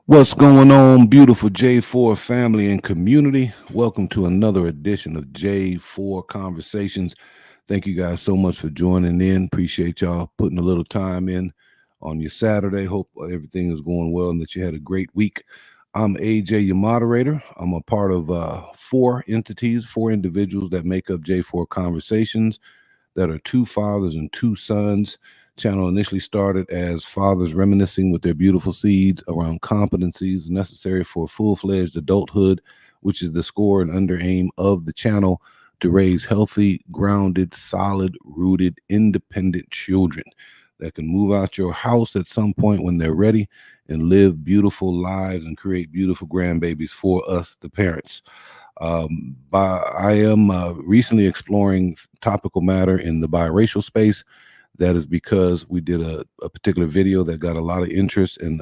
What's going on, beautiful J4 family and community? Welcome to another edition of J4 Conversations. Thank you guys so much for joining in. Appreciate y'all putting a little time in on your Saturday. Hope everything is going well and that you had a great week. I'm AJ, your moderator. I'm a part of four entities, four individuals that make up J4 Conversations that are two fathers and two sons. Channel initially started as fathers reminiscing with their beautiful seeds around competencies necessary for full-fledged adulthood, which is the score and under aim of the channel to raise healthy, grounded, solid, rooted, independent children that can move out your house at some point when they're ready and live beautiful lives and create beautiful grandbabies for us, the parents. I am recently exploring topical matter in the biracial space. That is because we did a particular video that got a lot of interest and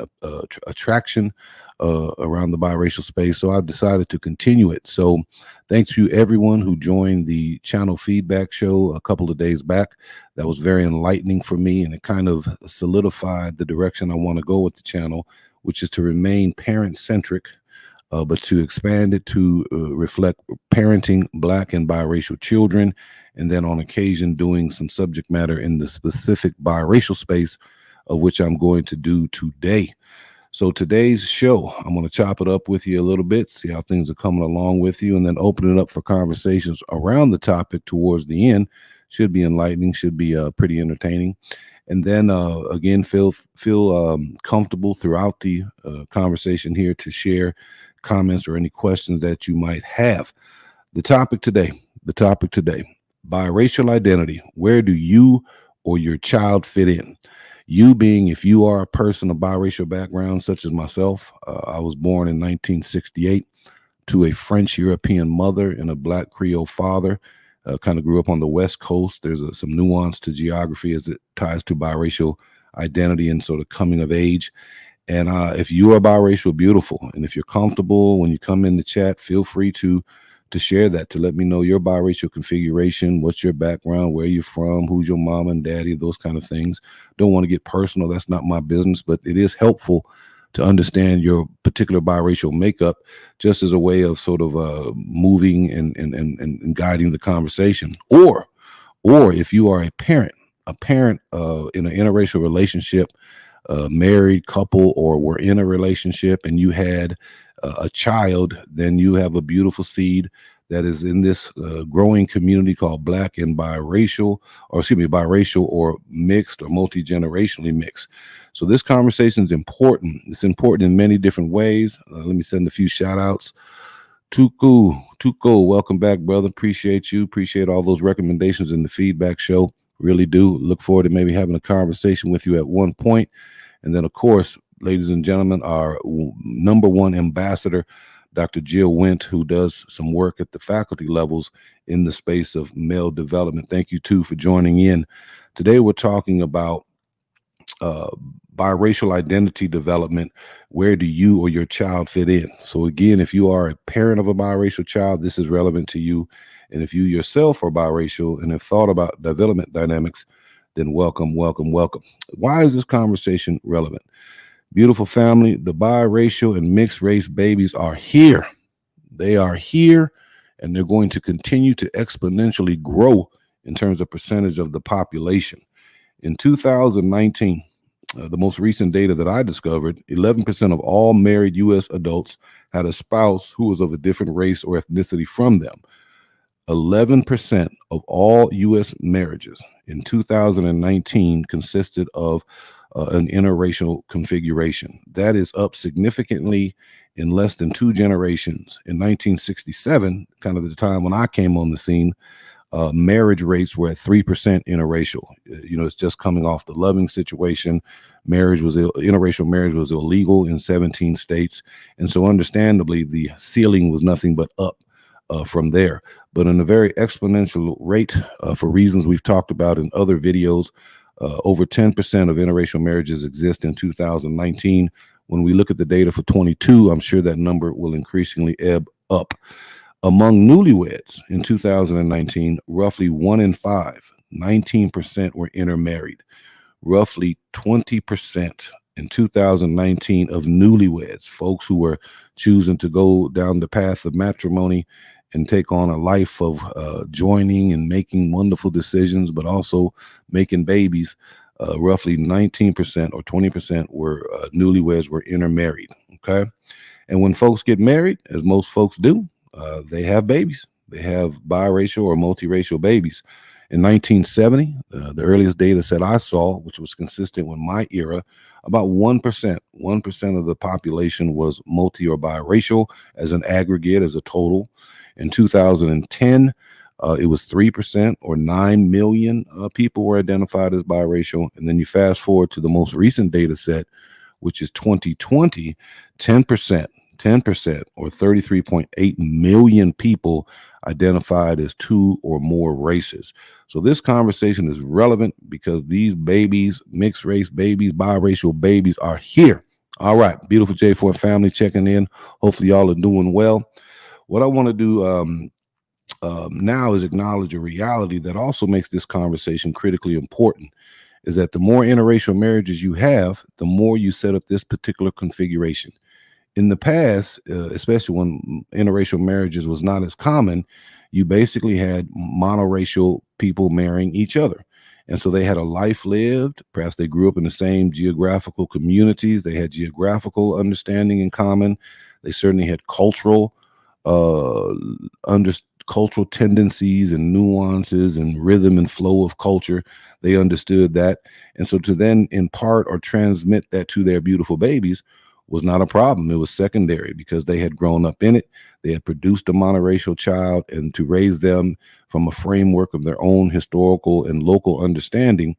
attraction around the biracial space. So I've decided to continue it. So thanks to everyone who joined the channel feedback show a couple of days back. That was very enlightening for me, and it kind of solidified the direction I want to go with the channel, which is to remain parent-centric, but to expand it to reflect parenting Black and biracial children, and then on occasion doing some subject matter in the specific biracial space, of which I'm going to do today. So today's show, I'm going to chop it up with you a little bit, see how things are coming along with you, and then open it up for conversations around the topic towards the end. Should be enlightening, should be pretty entertaining. And then again, feel comfortable throughout the conversation here to share comments or any questions that you might have. The topic today, biracial identity. Where do you or your child fit in? You being, if you are a person of biracial background, such as myself, I was born in 1968 to a French European mother and a Black Creole father. Kind of grew up on the West Coast. There's some nuance to geography as it ties to biracial identity and sort of coming of age. And if you are biracial, beautiful. And if you're comfortable when you come in the chat, feel free to share that, to let me know your biracial configuration, what's your background, where you're from, who's your mom and daddy, those kind of things. Don't want to get personal. That's not my business, but it is helpful to understand your particular biracial makeup just as a way of sort of moving and guiding the conversation. Or if you are a parent in an interracial relationship, married couple, or were in a relationship and you had a child, then you have a beautiful seed that is in this growing community called Black and biracial, or mixed or multi-generationally mixed. So this conversation is important. It's important in many different ways. Let me send a few shout outs. Tuku, welcome back, brother. Appreciate you. Appreciate all those recommendations in the feedback show. Really do. Look forward to maybe having a conversation with you at one point. And then, of course, ladies and gentlemen, our number one ambassador, Dr. Jill Went, who does some work at the faculty levels in the space of male development. Thank you, too, for joining in. Today, we're talking about biracial identity development. Where do you or your child fit in? So, again, if you are a parent of a biracial child, this is relevant to you. And if you yourself are biracial and have thought about development dynamics, then welcome. Why is this conversation relevant? Beautiful family, the biracial and mixed race babies are here. They are here, and they're going to continue to exponentially grow in terms of percentage of the population. In 2019, the most recent data that I discovered, 11% of all married U.S. adults had a spouse who was of a different race or ethnicity from them. 11% of all U.S. marriages in 2019 consisted of an interracial configuration. That is up significantly in less than two generations. In 1967, kind of the time when I came on the scene, marriage rates were at 3% interracial. It's just coming off the Loving situation. Interracial marriage was illegal in 17 states. And so understandably, the ceiling was nothing but up from there. But in a very exponential rate, for reasons we've talked about in other videos, over 10% of interracial marriages exist in 2019. When we look at the data for 22, I'm sure that number will increasingly ebb up. Among newlyweds in 2019, roughly 1 in 5, 19% were intermarried. Roughly 20% in 2019 of newlyweds, folks who were choosing to go down the path of matrimony and take on a life of joining and making wonderful decisions, but also making babies. Roughly 19% or 20% were newlyweds were intermarried. Okay. And when folks get married, as most folks do, they have babies. They have biracial or multiracial babies. In 1970, the earliest data set I saw, which was consistent with my era, about 1% of the population was multi or biracial as an aggregate, as a total. In 2010, it was 3% or 9 million people were identified as biracial. And then you fast forward to the most recent data set, which is 2020, 10% or 33.8 million people identified as two or more races. So this conversation is relevant because these babies, mixed race babies, biracial babies are here. All right, beautiful J4 family checking in. Hopefully y'all are doing well. What I want to do now is acknowledge a reality that also makes this conversation critically important, is that the more interracial marriages you have, the more you set up this particular configuration. In the past, especially when interracial marriages was not as common, you basically had monoracial people marrying each other. And so they had a life lived. Perhaps they grew up in the same geographical communities. They had geographical understanding in common. They certainly had cultural cultural tendencies and nuances and rhythm and flow of culture. They understood that. And so to then impart or transmit that to their beautiful babies was not a problem. It was secondary because they had grown up in it. They had produced a monoracial child, and to raise them from a framework of their own historical and local understanding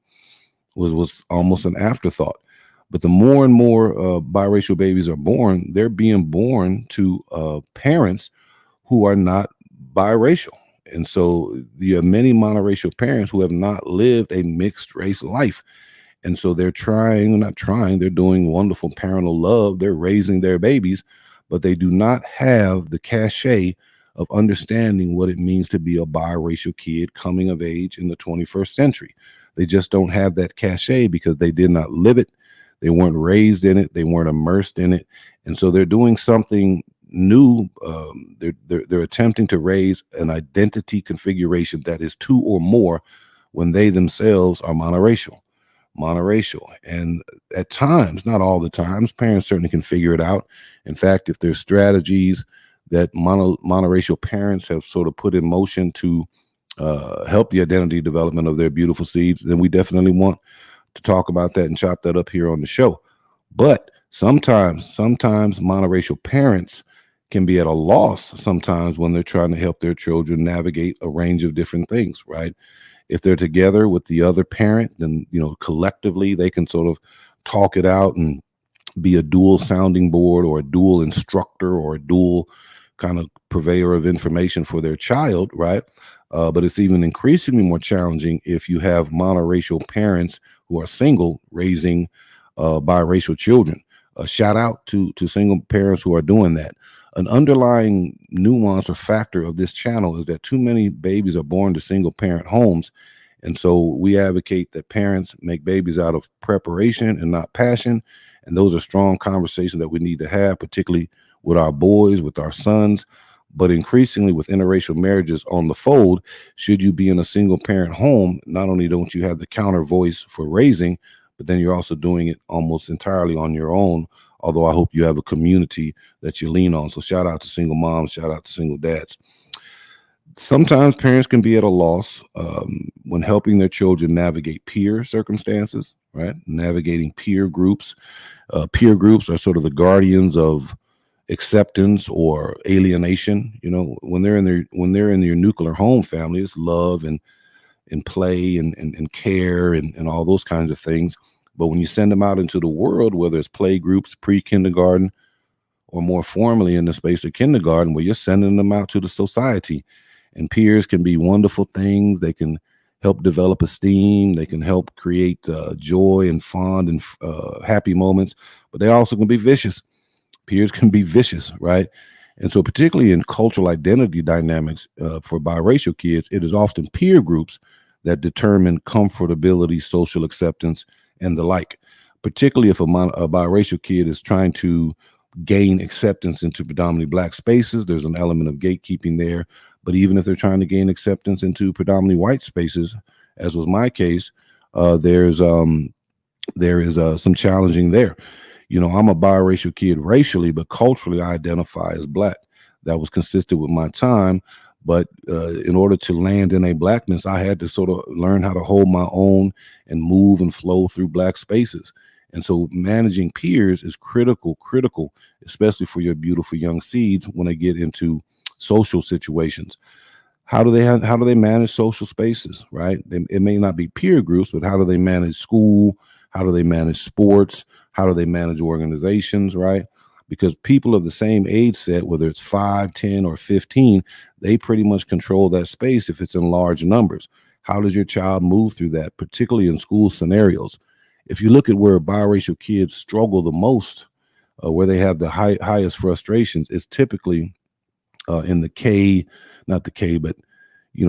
was almost an afterthought. But the more and more biracial babies are born, they're being born to parents who are not biracial. And so you have many monoracial parents who have not lived a mixed race life. And so they're they're doing wonderful parental love. They're raising their babies, but they do not have the cachet of understanding what it means to be a biracial kid coming of age in the 21st century. They just don't have that cachet because they did not live it. They weren't raised in it. They weren't immersed in it. And so they're doing something new. They're attempting to raise an identity configuration that is two or more when they themselves are monoracial. And at times, not all the times, parents certainly can figure it out. In fact, if there's strategies that monoracial parents have sort of put in motion to help the identity development of their beautiful seeds, then we definitely want to talk about that and chop that up here on the show. But sometimes monoracial parents can be at a loss sometimes when they're trying to help their children navigate a range of different things, right? If they're together with the other parent, then, collectively they can sort of talk it out and be a dual sounding board or a dual instructor or a dual kind of purveyor of information for their child, right? But it's even increasingly more challenging if you have monoracial parents who are single raising biracial children. Shout out to single parents who are doing that. An underlying nuance or factor of this channel is that too many babies are born to single parent homes. And so we advocate that parents make babies out of preparation and not passion. And those are strong conversations that we need to have, particularly with our boys, with our sons, but increasingly with interracial marriages on the fold. Should you be in a single parent home, not only don't you have the counter voice for raising, but then you're also doing it almost entirely on your own. Although I hope you have a community that you lean on. So shout out to single moms, shout out to single dads. Sometimes parents can be at a loss when helping their children navigate peer circumstances, right? Navigating peer groups. Peer groups are sort of the guardians of acceptance or alienation. When they're in your nuclear home family, it's love and play and care and all those kinds of things. But when you send them out into the world, whether it's play groups, pre-kindergarten, or more formally in the space of kindergarten, where you're sending them out to the society, and peers can be wonderful things. They can help develop esteem. They can help create joy and fond and happy moments, but they also can be vicious. Peers can be vicious, right? And so particularly in cultural identity dynamics for biracial kids, it is often peer groups that determine comfortability, social acceptance, and the like. particularly if a biracial kid is trying to gain acceptance into predominantly Black spaces. There's an element of gatekeeping there. But even if they're trying to gain acceptance into predominantly white spaces, as was my case, there is some challenging there. I'm a biracial kid racially, but culturally I identify as Black. That was consistent with my time. But in order to land in a Blackness, I had to sort of learn how to hold my own and move and flow through Black spaces. And so managing peers is critical, especially for your beautiful young seeds when they get into social situations. How do they manage social spaces, right? It may not be peer groups, but how do they manage school? How do they manage sports? How do they manage organizations, right? Because people of the same age set, whether it's 5, 10, or 15, they pretty much control that space if it's in large numbers. How does your child move through that, particularly in school scenarios? If you look at where biracial kids struggle the most, where they have the highest frustrations, it's typically in the K, not the K, but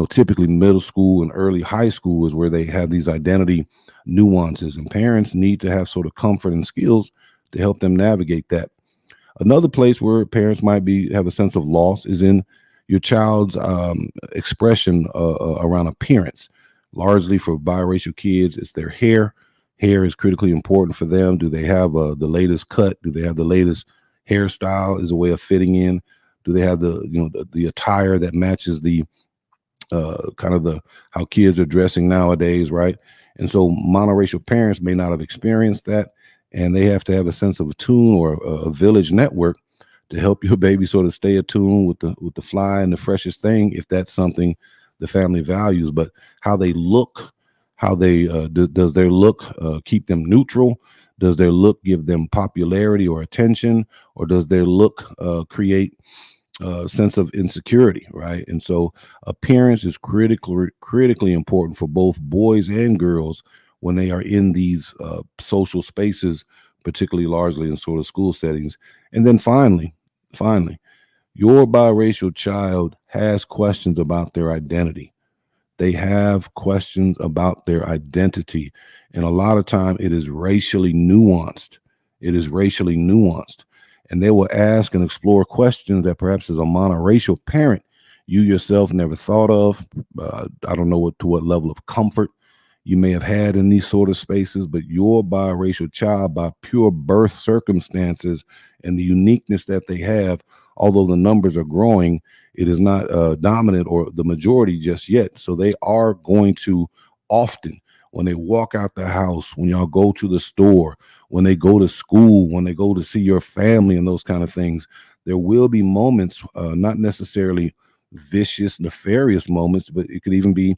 typically middle school and early high school is where they have these identity nuances, and parents need to have sort of comfort and skills to help them navigate that. Another place where parents might have a sense of loss is in your child's expression around appearance. Largely for biracial kids, it's their hair. Hair is critically important for them. Do they have the latest cut? Do they have the latest hairstyle as a way of fitting in? Do they have the attire that matches the kind of how kids are dressing nowadays, right? And so monoracial parents may not have experienced that, and they have to have a sense of tune or a village network to help your baby sort of stay attuned with the fly and the freshest thing, if that's something the family values. But how they look, how they does their look keep them neutral? Does their look give them popularity or attention, or does their look create sense of insecurity, right? And so appearance is critically important for both boys and girls when they are in these social spaces, particularly largely in sort of school settings. And then finally, your biracial child has questions about their identity. They have questions about their identity. And a lot of time it is racially nuanced. And they will ask and explore questions that perhaps as a monoracial parent, you yourself never thought of. I don't know to what level of comfort you may have had in these sort of spaces, but your biracial child, by pure birth circumstances and the uniqueness that they have, although the numbers are growing, it is not dominant or the majority just yet. So they are going to often, when they walk out the house, when y'all go to the store, when they go to school, when they go to see your family and those kind of things, there will be moments, not necessarily vicious, nefarious moments, but it could even be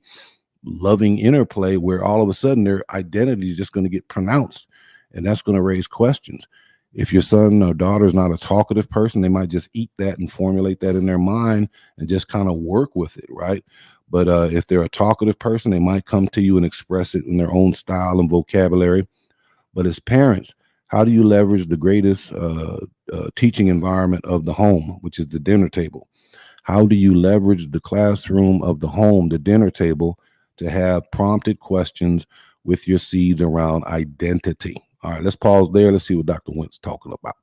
loving interplay where all of a sudden their identity is just going to get pronounced, and that's going to raise questions. If your son or daughter is not a talkative person, they might just eat that and formulate that in their mind and just kind of work with it, right? But if they're a talkative person, they might come to you and express it in their own style and vocabulary. But as parents, how do you leverage the greatest teaching environment of the home, which is the dinner table? How do you leverage the classroom of the home, the dinner table, to have prompted questions with your seeds around identity? All right, let's pause there. Let's see what Dr. Went's talking about.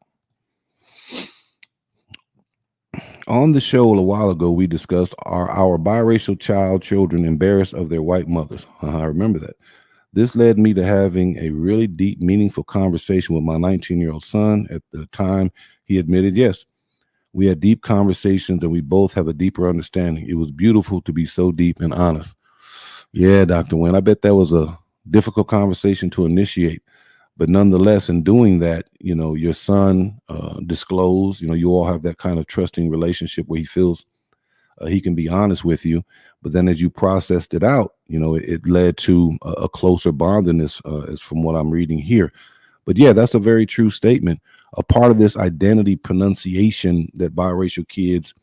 On the show a while ago, we discussed our biracial children embarrassed of their white mothers. I remember that. This led me to having a really deep, meaningful conversation with my 19-year-old son. At the time, he admitted, yes, we had deep conversations and we both have a deeper understanding. It was beautiful to be so deep and honest. Yeah, Dr. Wynn, I bet that was a difficult conversation to initiate. But nonetheless, in doing that, your son disclosed, you all have that kind of trusting relationship where he feels he can be honest with you. But then as you processed it out, it led to a closer bondedness, as from what I'm reading here. But yeah, that's a very true statement. A part of this identity pronunciation that biracial kids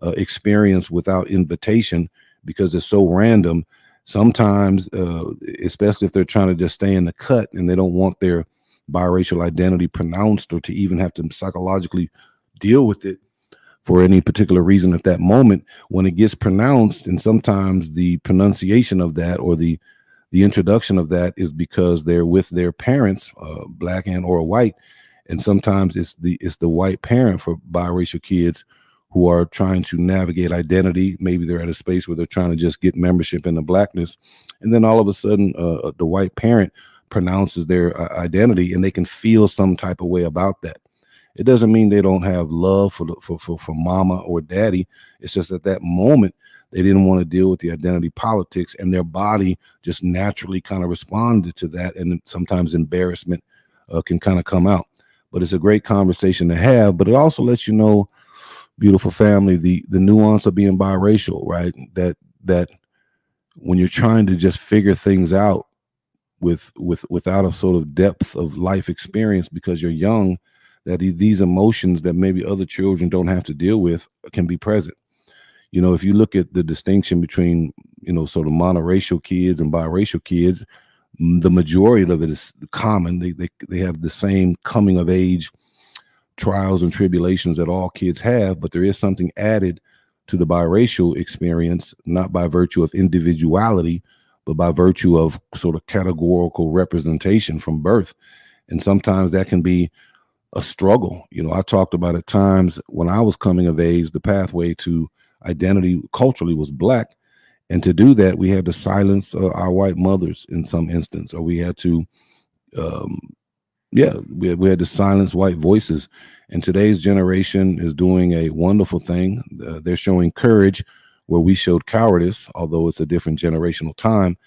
experience without invitation, because it's so random. Sometimes, especially if they're trying to just stay in the cut and they don't want their biracial identity pronounced or to even have to psychologically deal with it for any particular reason at that moment, when it gets pronounced, and sometimes the pronunciation of that or the The introduction of that is because they're with their parents, black and or white, and sometimes it's the white parent for biracial kids who are trying to navigate identity. Maybe they're at a space where they're trying to just get membership in the blackness, and then all of a sudden, the white parent pronounces their identity, and they can feel some type of way about that. It doesn't mean they don't have love for mama or daddy. It's just at that moment they didn't want to deal with the identity politics, and their body just naturally kind of responded to that, and sometimes embarrassment can kind of come out. But it's a great conversation to have. But it also lets you know, beautiful family, the nuance of being biracial, right? That when you're trying to just figure things out without a sort of depth of life experience because you're young, that these emotions that maybe other children don't have to deal with can be present. If you look at the distinction between, sort of monoracial kids and biracial kids, the majority of it is common. They have the same coming of age trials and tribulations that all kids have, but there is something added to the biracial experience, not by virtue of individuality, but by virtue of sort of categorical representation from birth. And sometimes that can be a struggle. I talked about at times when I was coming of age, the pathway to identity culturally was black. And to do that, we had to silence our white mothers in some instance, or we had to, we had to silence white voices. And today's generation is doing a wonderful thing. They're showing courage where we showed cowardice, although it's a different generational time.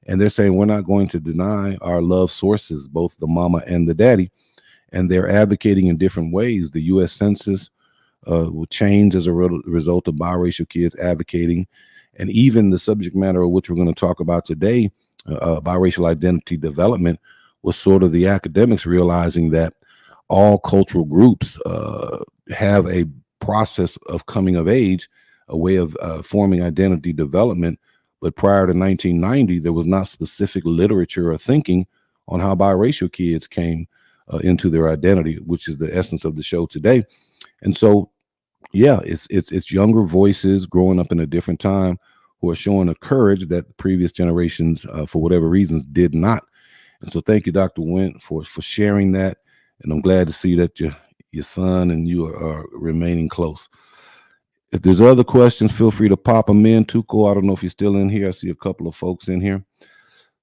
And they're saying we're not going to deny our love sources, both the mama and the daddy. And they're advocating in different ways. The U.S. Census will change as a result of biracial kids advocating. And even the subject matter of which we're going to talk about today, biracial identity development, was sort of the academics realizing that all cultural groups have a process of coming of age, a way of forming identity development. But prior to 1990, there was not specific literature or thinking on how biracial kids came into their identity, which is the essence of the show today. And so, yeah, it's younger voices growing up in a different time who are showing a courage that the previous generations, for whatever reasons, did not. And so thank you, Dr. Went, for sharing that. And I'm glad to see that your son and you are remaining close. If there's other questions, feel free to pop them in. Tuco, I don't know if you're still in here. I see a couple of folks in here.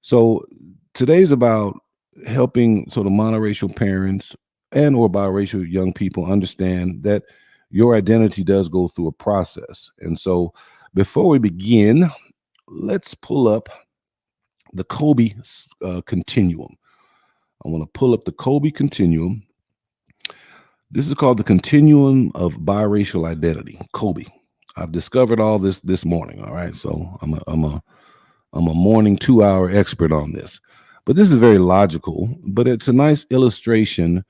So today's about helping sort of monoracial parents and or biracial young people understand that your identity does go through a process. And so before we begin, let's pull up the COBI Continuum. I want to pull up the COBI Continuum. This is called the Continuum of Biracial Identity, COBI. I've discovered all this morning. All right, so I'm a morning 2-hour expert on this, but this is very logical. But it's a nice illustration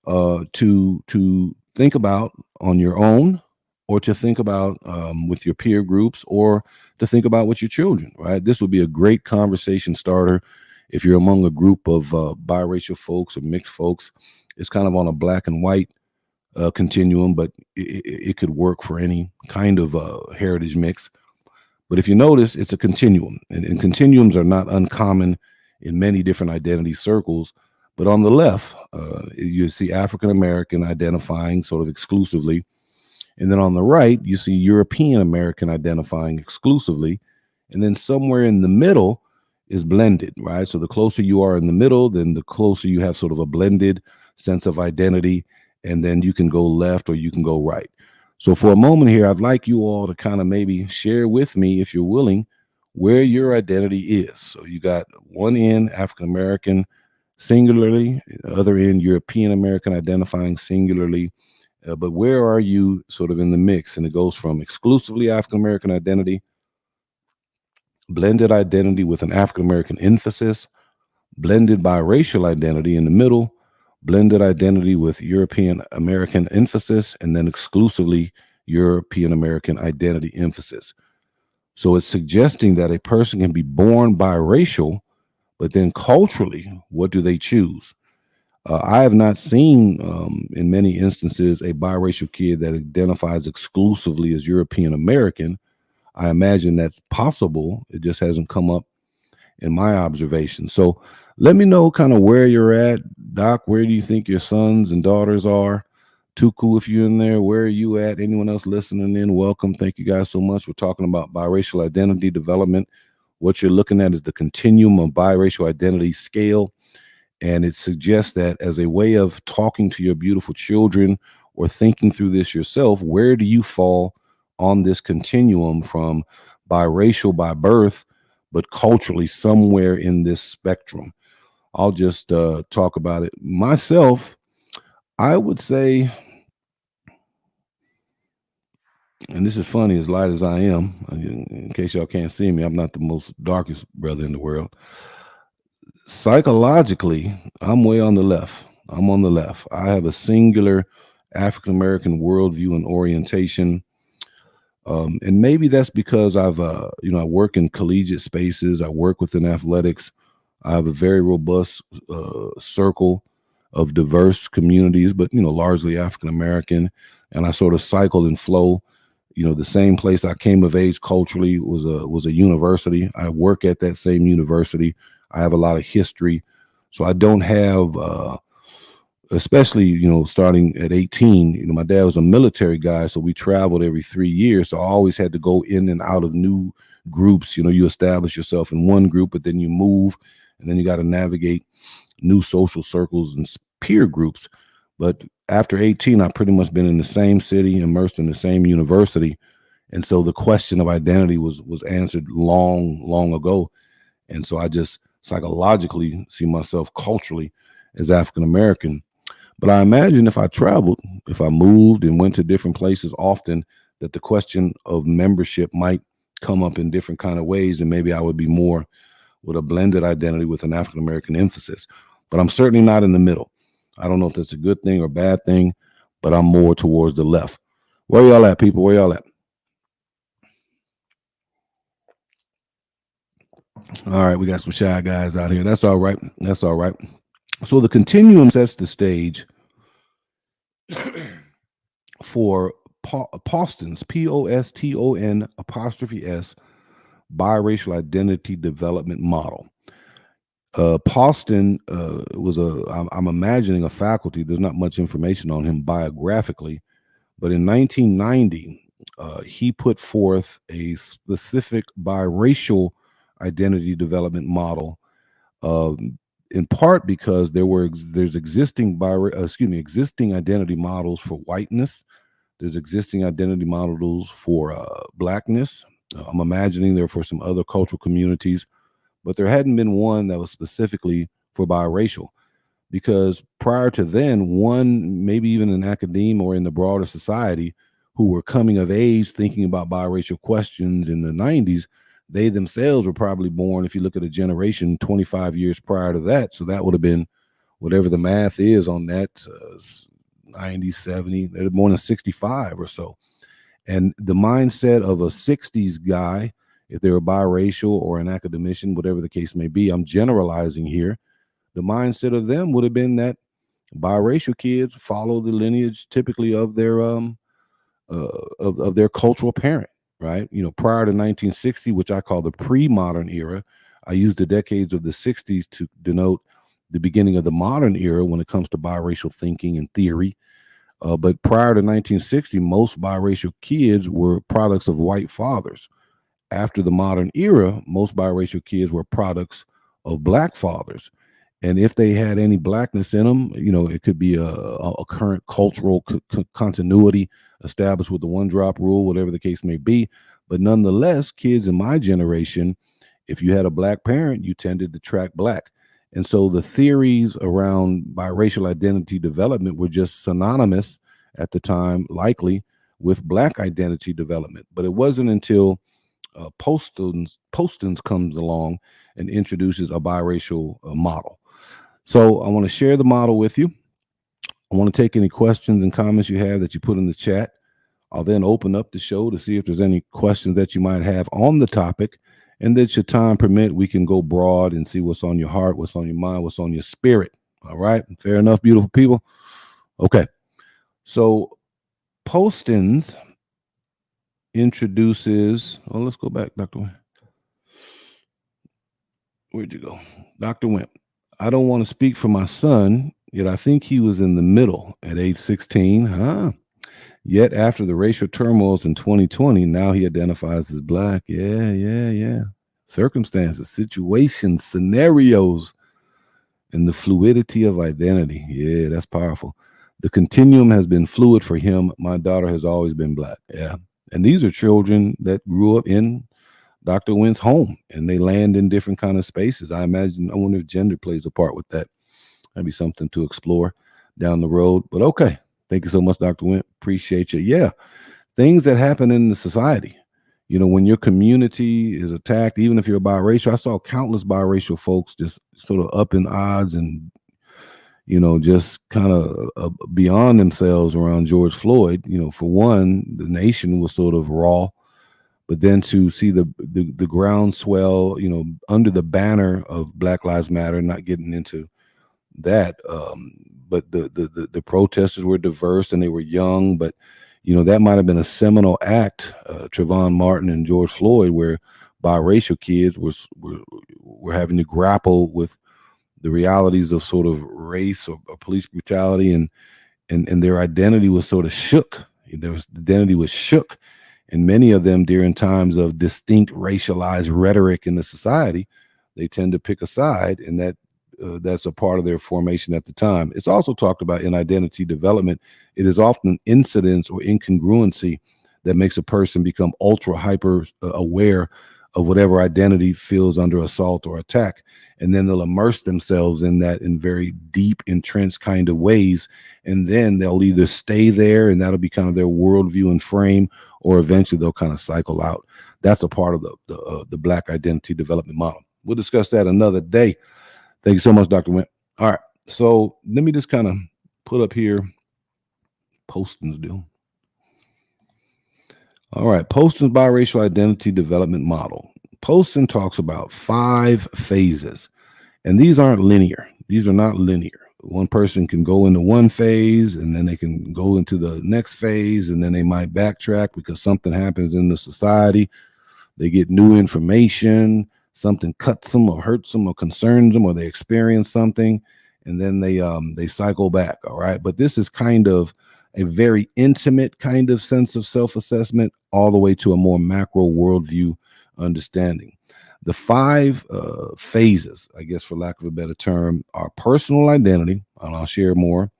to think about on your own, or to think about with your peer groups, or to think about with your children. Right, this would be a great conversation starter if you're among a group of biracial folks or mixed folks. It's kind of on a black and white continuum, but it could work for any kind of heritage mix. But if you notice, it's a continuum, and continuums are not uncommon in many different identity circles. But on the left, you see African American identifying sort of exclusively, and then on the right, you see European American identifying exclusively, and then somewhere in the middle is blended, right? So the closer you are in the middle, then the closer you have sort of a blended sense of identity. And then you can go left or you can go right. So for a moment here, I'd like you all to kind of maybe share with me, if you're willing, where your identity is. So you got one end African American singularly, other end European American identifying singularly. But where are you sort of in the mix? And it goes from exclusively African American identity, blended identity with an African American emphasis, blended biracial identity in the middle, blended identity with European American emphasis, and then exclusively European American identity emphasis. So it's suggesting that a person can be born biracial, but then culturally, what do they choose? I have not seen, in many instances, a biracial kid that identifies exclusively as European American. I imagine that's possible. It just hasn't come up in my observation. So let me know kind of where you're at, Doc. Where do you think your sons and daughters are? Tuku, if you're in there, where are you at? Anyone else listening in? Welcome. Thank you guys so much. We're talking about biracial identity development. What you're looking at is the continuum of biracial identity scale. And it suggests that as a way of talking to your beautiful children or thinking through this yourself, where do you fall on this continuum from biracial by birth, but culturally somewhere in this spectrum? I'll just talk about it myself. I would say, and this is funny, as light as I am, in case y'all can't see me, I'm not the most darkest brother in the world. Psychologically, I'm way on the left. I'm on the left. I have a singular African American worldview and orientation. And maybe that's because I work in collegiate spaces. I work within athletics. I have a very robust circle of diverse communities, but largely African American. And I sort of cycle and flow. The same place I came of age culturally was a university. I work at that same university. I have a lot of history, so I don't have especially starting at 18. My dad was a military guy, so we traveled every 3 years, so I always had to go in and out of new groups. You establish yourself in one group, but then you move, and then you got to navigate new social circles and peer groups. But after 18, I've pretty much been in the same city, immersed in the same university, and so the question of identity was answered long ago. And so I just psychologically see myself culturally as African American. But I imagine if I traveled, if I moved and went to different places often, that the question of membership might come up in different kind of ways, and maybe I would be more with a blended identity with an African American emphasis. But I'm certainly not in the middle. I don't know if that's a good thing or bad thing, but I'm more towards the left. Where y'all at, people? Where y'all at? All right, we got some shy guys out here. That's all right. That's all right. So the continuum sets the stage for Poston's Poston apostrophe S biracial identity development model. Poston was I'm imagining a faculty. There's not much information on him biographically, but in 1990, he put forth a specific biracial identity development model. In part because there's existing existing identity models for whiteness. There's existing identity models for blackness. I'm imagining there for some other cultural communities, but there hadn't been one that was specifically for biracial. Because prior to then, one, maybe even in academia or in the broader society, who were coming of age thinking about biracial questions in the 90s, they themselves were probably born, if you look at a generation 25 years prior to that. So that would have been whatever the math is on that, 90, 70, they're born in 65 or so. And the mindset of a 60s guy, if they're biracial or an academician, whatever the case may be, I'm generalizing here, the mindset of them would have been that biracial kids follow the lineage typically of their cultural parent, right? Prior to 1960, which I call the pre-modern era, I use the decades of the 60s to denote the beginning of the modern era when it comes to biracial thinking and theory. But prior to 1960, most biracial kids were products of white fathers. After the modern era, most biracial kids were products of black fathers. And if they had any blackness in them, it could be a current cultural continuity established with the one drop rule, whatever the case may be. But nonetheless, kids in my generation, if you had a black parent, you tended to track black. And so the theories around biracial identity development were just synonymous at the time, likely, with black identity development. But it wasn't until Poston's comes along and introduces a biracial model. So I want to share the model with you. I want to take any questions and comments you have that you put in the chat. I'll then open up the show to see if there's any questions that you might have on the topic. And that should time permit, we can go broad and see what's on your heart, what's on your mind, what's on your spirit. All right. Fair enough, beautiful people. Okay. So Poston's introduces, let's go back, Dr. Where'd you go? Dr. Wimp. I don't want to speak for my son, yet I think he was in the middle at age 16. Huh? Yet after the racial turmoils in 2020, now he identifies as black. Yeah. Circumstances, situations, scenarios, and the fluidity of identity. Yeah, that's powerful. The continuum has been fluid for him. My daughter has always been black. Yeah. And these are children that grew up in Dr. Wynn's home and they land in different kind of spaces. I wonder if gender plays a part with that. That'd be something to explore down the road. But okay. Thank you so much, Dr. Wynn. Appreciate you. Yeah. Things that happen in the society. You know, when your community is attacked, even if you're biracial, I saw countless biracial folks just sort of up in odds and, you know, just kind of beyond themselves around George Floyd. You know, for one, the nation was sort of raw, but then to see the groundswell, you know, under the banner of Black Lives Matter, not getting into that, but the protesters were diverse and they were young, but you know, that might have been a seminal act, Trayvon Martin and George Floyd, where biracial kids were having to grapple with the realities of sort of race or police brutality, and their identity was sort of shook. Their identity was shook, and many of them during times of distinct racialized rhetoric in the society, they tend to pick a side, and that's a part of their formation at the time. It's also talked about in identity development. It is often incidence or incongruency that makes a person become ultra hyper aware of whatever identity feels under assault or attack. And then they'll immerse themselves in that in very deep, entrenched kind of ways. And then they'll either stay there and that'll be kind of their worldview and frame, or eventually they'll kind of cycle out. That's a part of the Black identity development model. We'll discuss that another day. Thank you so much, Dr. Wimp. All right. So let me just kind of put up here Poston's deal. All right. Poston's biracial identity development model. Poston talks about 5 phases, and these aren't linear. These are not linear. One person can go into one phase and then they can go into the next phase, and then they might backtrack because something happens in the society. They get new information. Something cuts them or hurts them or concerns them, or they experience something, and then they cycle back. All right. But this is kind of a very intimate kind of sense of self-assessment all the way to a more macro worldview understanding. The 5 phases, I guess, for lack of a better term, are personal identity, and I'll share more,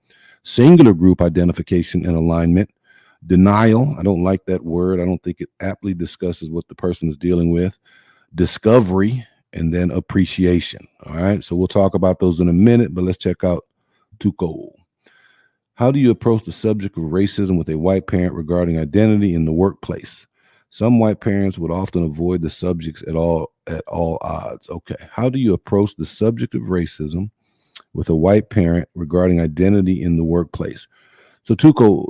singular group identification and alignment, denial. I don't like that word. I don't think it aptly discusses what the person is dealing with. Discovery, and then appreciation. All right. So we'll talk about those in a minute, but let's check out Tuco. How do you approach the subject of racism with a white parent regarding identity in the workplace? Some white parents would often avoid the subjects at all odds. Okay. How do you approach the subject of racism with a white parent regarding identity in the workplace? So Tuco,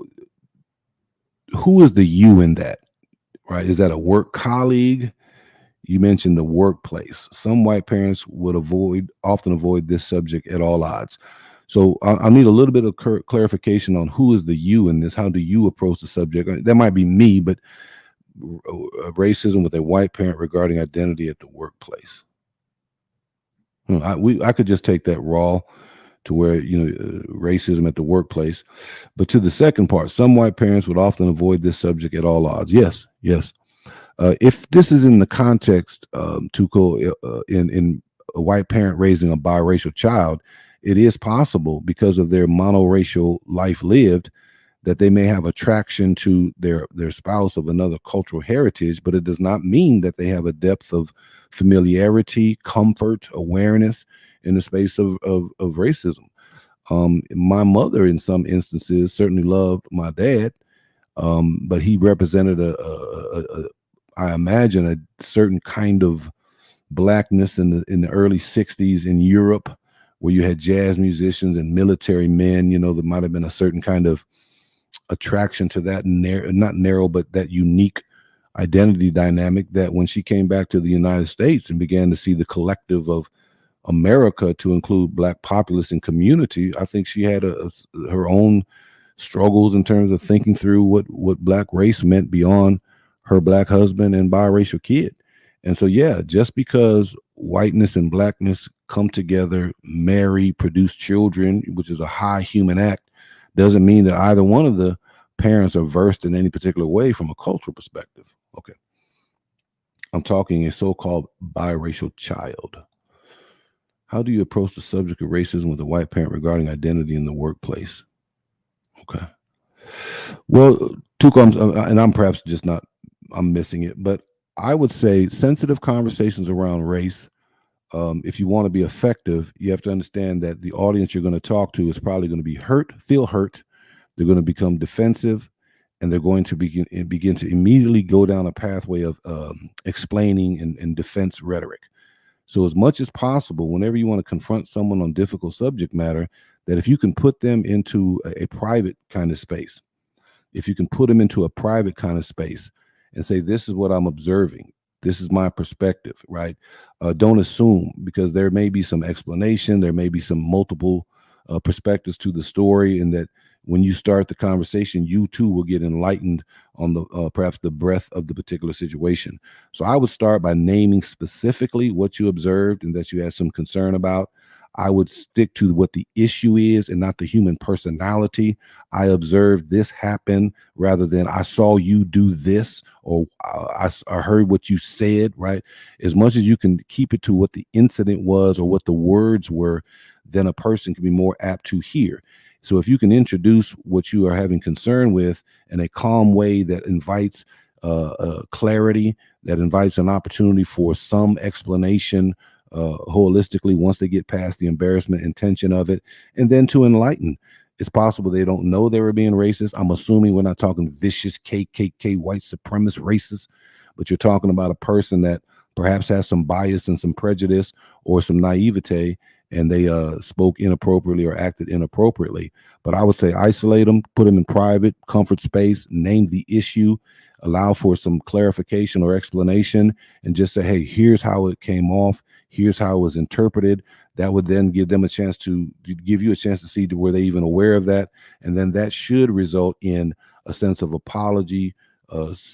who is the you in that? Right? Is that a work colleague? You mentioned the workplace. Some white parents would often avoid this subject at all odds. So I need a little bit of clarification on who is the you in this. How do you approach the subject? That might be me, but racism with a white parent regarding identity at the workplace. I could just take that raw to where, you know, racism at the workplace. But to the second part, some white parents would often avoid this subject at all odds. Yes. If this is in the context, Tuco, in a white parent raising a biracial child, it is possible because of their monoracial life lived that they may have attraction to their spouse of another cultural heritage, but it does not mean that they have a depth of familiarity, comfort, awareness in the space of racism. My mother, in some instances, certainly loved my dad, but he represented I imagine a certain kind of blackness in the early 60s in Europe, where you had jazz musicians and military men. You know, there might have been a certain kind of attraction to that not narrow, but that unique identity dynamic that when she came back to the United States and began to see the collective of America to include Black populace and community, I think she had her own struggles in terms of thinking through what Black race meant beyond her Black husband and biracial kid. And so, yeah, just because whiteness and blackness come together, marry, produce children, which is a high human act, doesn't mean that either one of the parents are versed in any particular way from a cultural perspective. Okay. I'm talking a so-called biracial child. How do you approach the subject of racism with a white parent regarding identity in the workplace? Okay. Well, and I'm perhaps just not, I'm missing it, but I would say sensitive conversations around race. If you want to be effective, you have to understand that the audience you're going to talk to is probably going to be hurt, feel hurt. They're going to become defensive, and they're going to begin to immediately go down a pathway of explaining and defense rhetoric. So, as much as possible, whenever you want to confront someone on difficult subject matter, that if you can put them into a private kind of space, if you can put them into a private kind of space and say, this is what I'm observing, this is my perspective, right? Don't assume, because there may be some explanation, there may be some multiple perspectives to the story, and that when you start the conversation, you too will get enlightened on the perhaps the breadth of the particular situation. So I would start by naming specifically what you observed and that you had some concern about. I would stick to what the issue is and not the human personality. I observed this happen rather than I saw you do this, or I heard what you said, right? As much as you can keep it to what the incident was or what the words were, then a person can be more apt to hear. So if you can introduce what you are having concern with in a calm way that invites clarity, that invites an opportunity for some explanation holistically once they get past the embarrassment and tension of it, and then to enlighten. It's possible they don't know they were being racist. I'm assuming we're not talking vicious KKK white supremacist racists, but you're talking about a person that perhaps has some bias and some prejudice or some naivete, and they spoke inappropriately or acted inappropriately. But I would say isolate them, put them in private, comfort space, name the issue, allow for some clarification or explanation, and just say, hey, here's how it came off. Here's how it was interpreted. That would then give them a chance to give you a chance to see were they even aware of that. And then that should result in a sense of apology,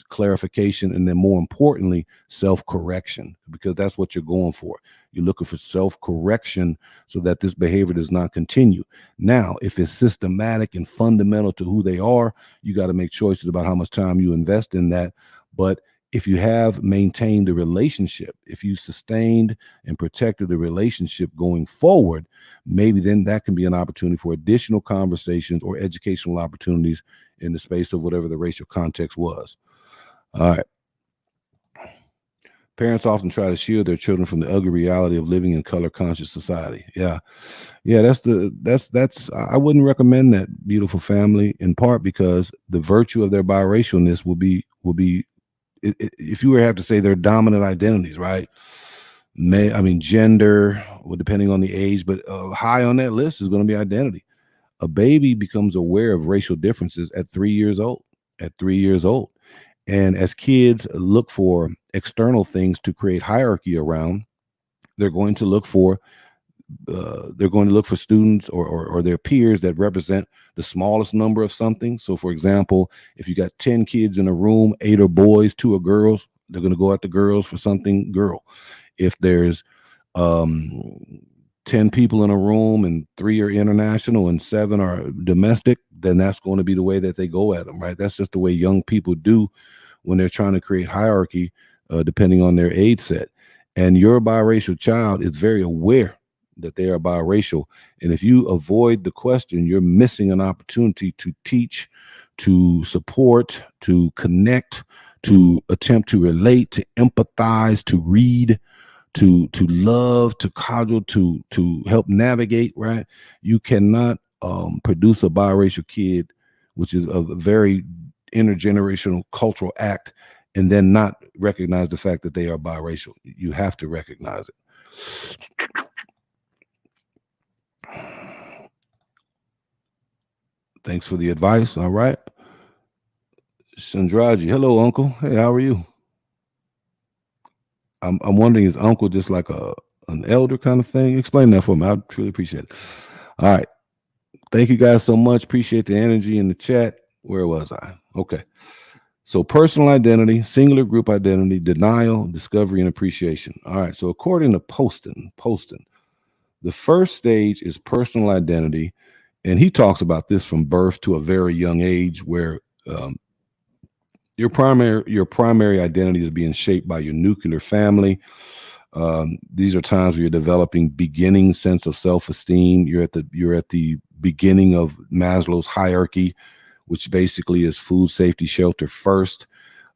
clarification, and then more importantly, self-correction, because that's what you're going for. You're looking for self-correction so that this behavior does not continue. Now, if it's systematic and fundamental to who they are, you got to make choices about how much time you invest in that. But if you have maintained the relationship, if you sustained and protected the relationship going forward, maybe then that can be an opportunity for additional conversations or educational opportunities in the space of whatever the racial context was. All right. Parents often try to shield their children from the ugly reality of living in color conscious society. Yeah. That's I wouldn't recommend that, beautiful family, in part because the virtue of their biracialness will be if you were to have to say their dominant identities, right? Gender, well, depending on the age, but high on that list is going to be identity. A baby becomes aware of racial differences at 3 years old. And as kids look for external things to create hierarchy around, they're going to look for students or their peers that represent the smallest number of something. So, for example, if you got 10 kids in a room, 8 are boys, 2 are girls, they're going to go at the girls for something girl. If there's 10 people in a room and 3 are international and 7 are domestic, then that's going to be the way that they go at them, right? That's just the way young people do when they're trying to create hierarchy, depending on their age set. And your biracial child is very aware that they are biracial. And if you avoid the question, you're missing an opportunity to teach, to support, to connect, to attempt to relate, to empathize, to read, to love, to coddle, to help navigate, right? You cannot produce a biracial kid, which is a very intergenerational cultural act, and then not recognize the fact that they are biracial. You have to recognize it. Thanks for the advice. All right. Chandraji. Hello, Uncle. Hey, how are you? I'm wondering, is Uncle just like an elder kind of thing? Explain that for me. I truly appreciate it. All right. Thank you guys so much. Appreciate the energy in the chat. Where was I? Okay. So personal identity, singular group identity, denial, discovery, and appreciation. All right. So according to Poston, the first stage is personal identity, and he talks about this from birth to a very young age, where um, your primary identity is being shaped by your nuclear family. These are times where you're developing beginning sense of self-esteem. You're at the beginning of Maslow's hierarchy, which basically is food, safety, shelter first.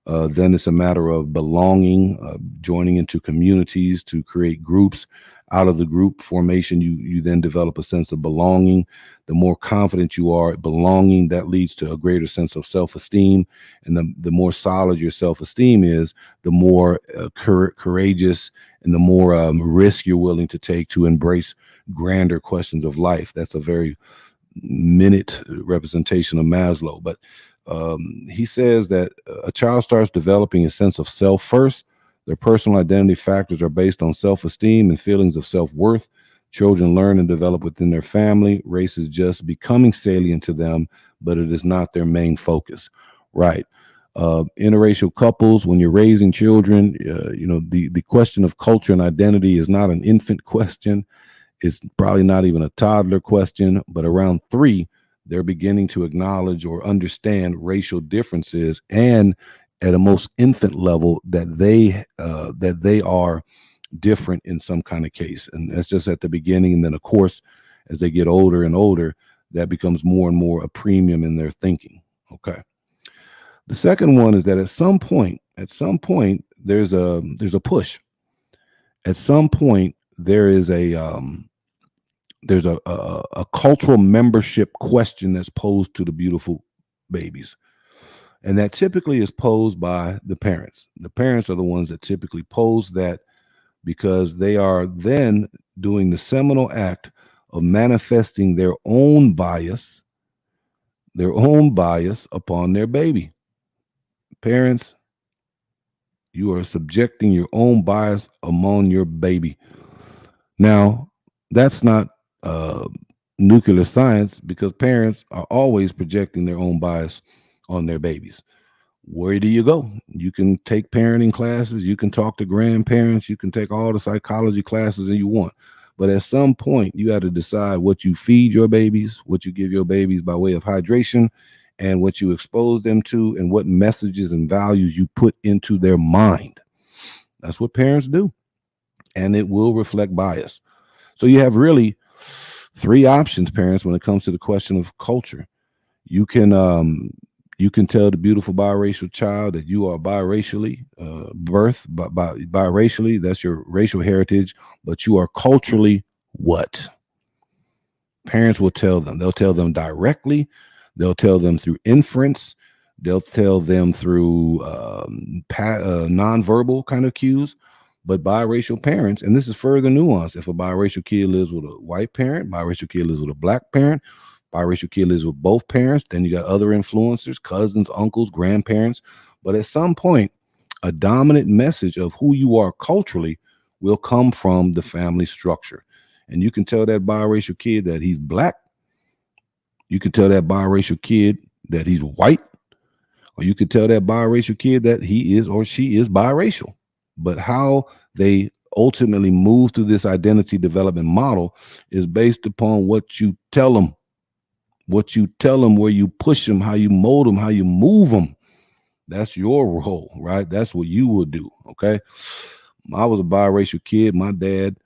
Then it's a matter of belonging, joining into communities to create groups. Out of the group formation, you then develop a sense of belonging. The more confident you are at belonging, that leads to a greater sense of self-esteem. And the more solid your self-esteem is, the more courageous and the more risk you're willing to take to embrace grander questions of life. That's a very minute representation of Maslow. But he says that a child starts developing a sense of self first. Their personal identity factors are based on self-esteem and feelings of self-worth. Children learn and develop within their family. Race is just becoming salient to them, but it is not their main focus. Right. Interracial couples, when you're raising children, the question of culture and identity is not an infant question. It's probably not even a toddler question, but around 3, they're beginning to acknowledge or understand racial differences, and at a most infant level that they are different in some kind of case. And that's just at the beginning. And then of course, as they get older and older, that becomes more and more a premium in their thinking. Okay. The second one is that at some point, there's a push. At some point, there's a cultural membership question that's posed to the beautiful babies. And that typically is posed by the parents. The parents are the ones that typically pose that, because they are then doing the seminal act of manifesting their own bias upon their baby. Parents, you are subjecting your own bias among your baby. Now, that's not uh, nuclear science, because parents are always projecting their own bias on their babies. Where do you go? You can take parenting classes, you can talk to grandparents, you can take all the psychology classes that you want. But at some point, you got to decide what you feed your babies, what you give your babies by way of hydration, and what you expose them to, and what messages and values you put into their mind. That's what parents do, and it will reflect bias. So you have really 3 options, parents, when it comes to the question of culture. You can you can tell the beautiful biracial child that you are biracially birthed biracially. That's your racial heritage, but you are culturally what? Parents will tell them. They'll tell them directly. They'll tell them through inference. They'll tell them through nonverbal kind of cues. But biracial parents, and this is further nuanced. If a biracial kid lives with a white parent, biracial kid lives with a black parent, biracial kid lives with both parents, then you got other influencers, cousins, uncles, grandparents. But at some point, a dominant message of who you are culturally will come from the family structure. And you can tell that biracial kid that he's black. You can tell that biracial kid that he's white, or you can tell that biracial kid that he is or she is biracial. But how they ultimately move through this identity development model is based upon what you tell them, where you push them, how you mold them, how you move them. That's your role, right? That's what you will do. Okay. I was a biracial kid. My dad,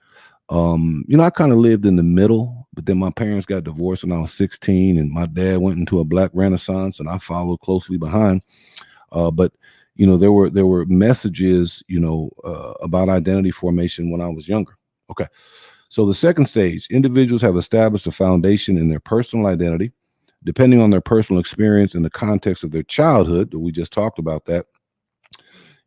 I kind of lived in the middle, but then my parents got divorced when I was 16, and my dad went into a black renaissance, and I followed closely behind. But there were messages, about identity formation when I was younger. Okay. So the second stage, individuals have established a foundation in their personal identity. Depending on their personal experience and the context of their childhood, we just talked about that,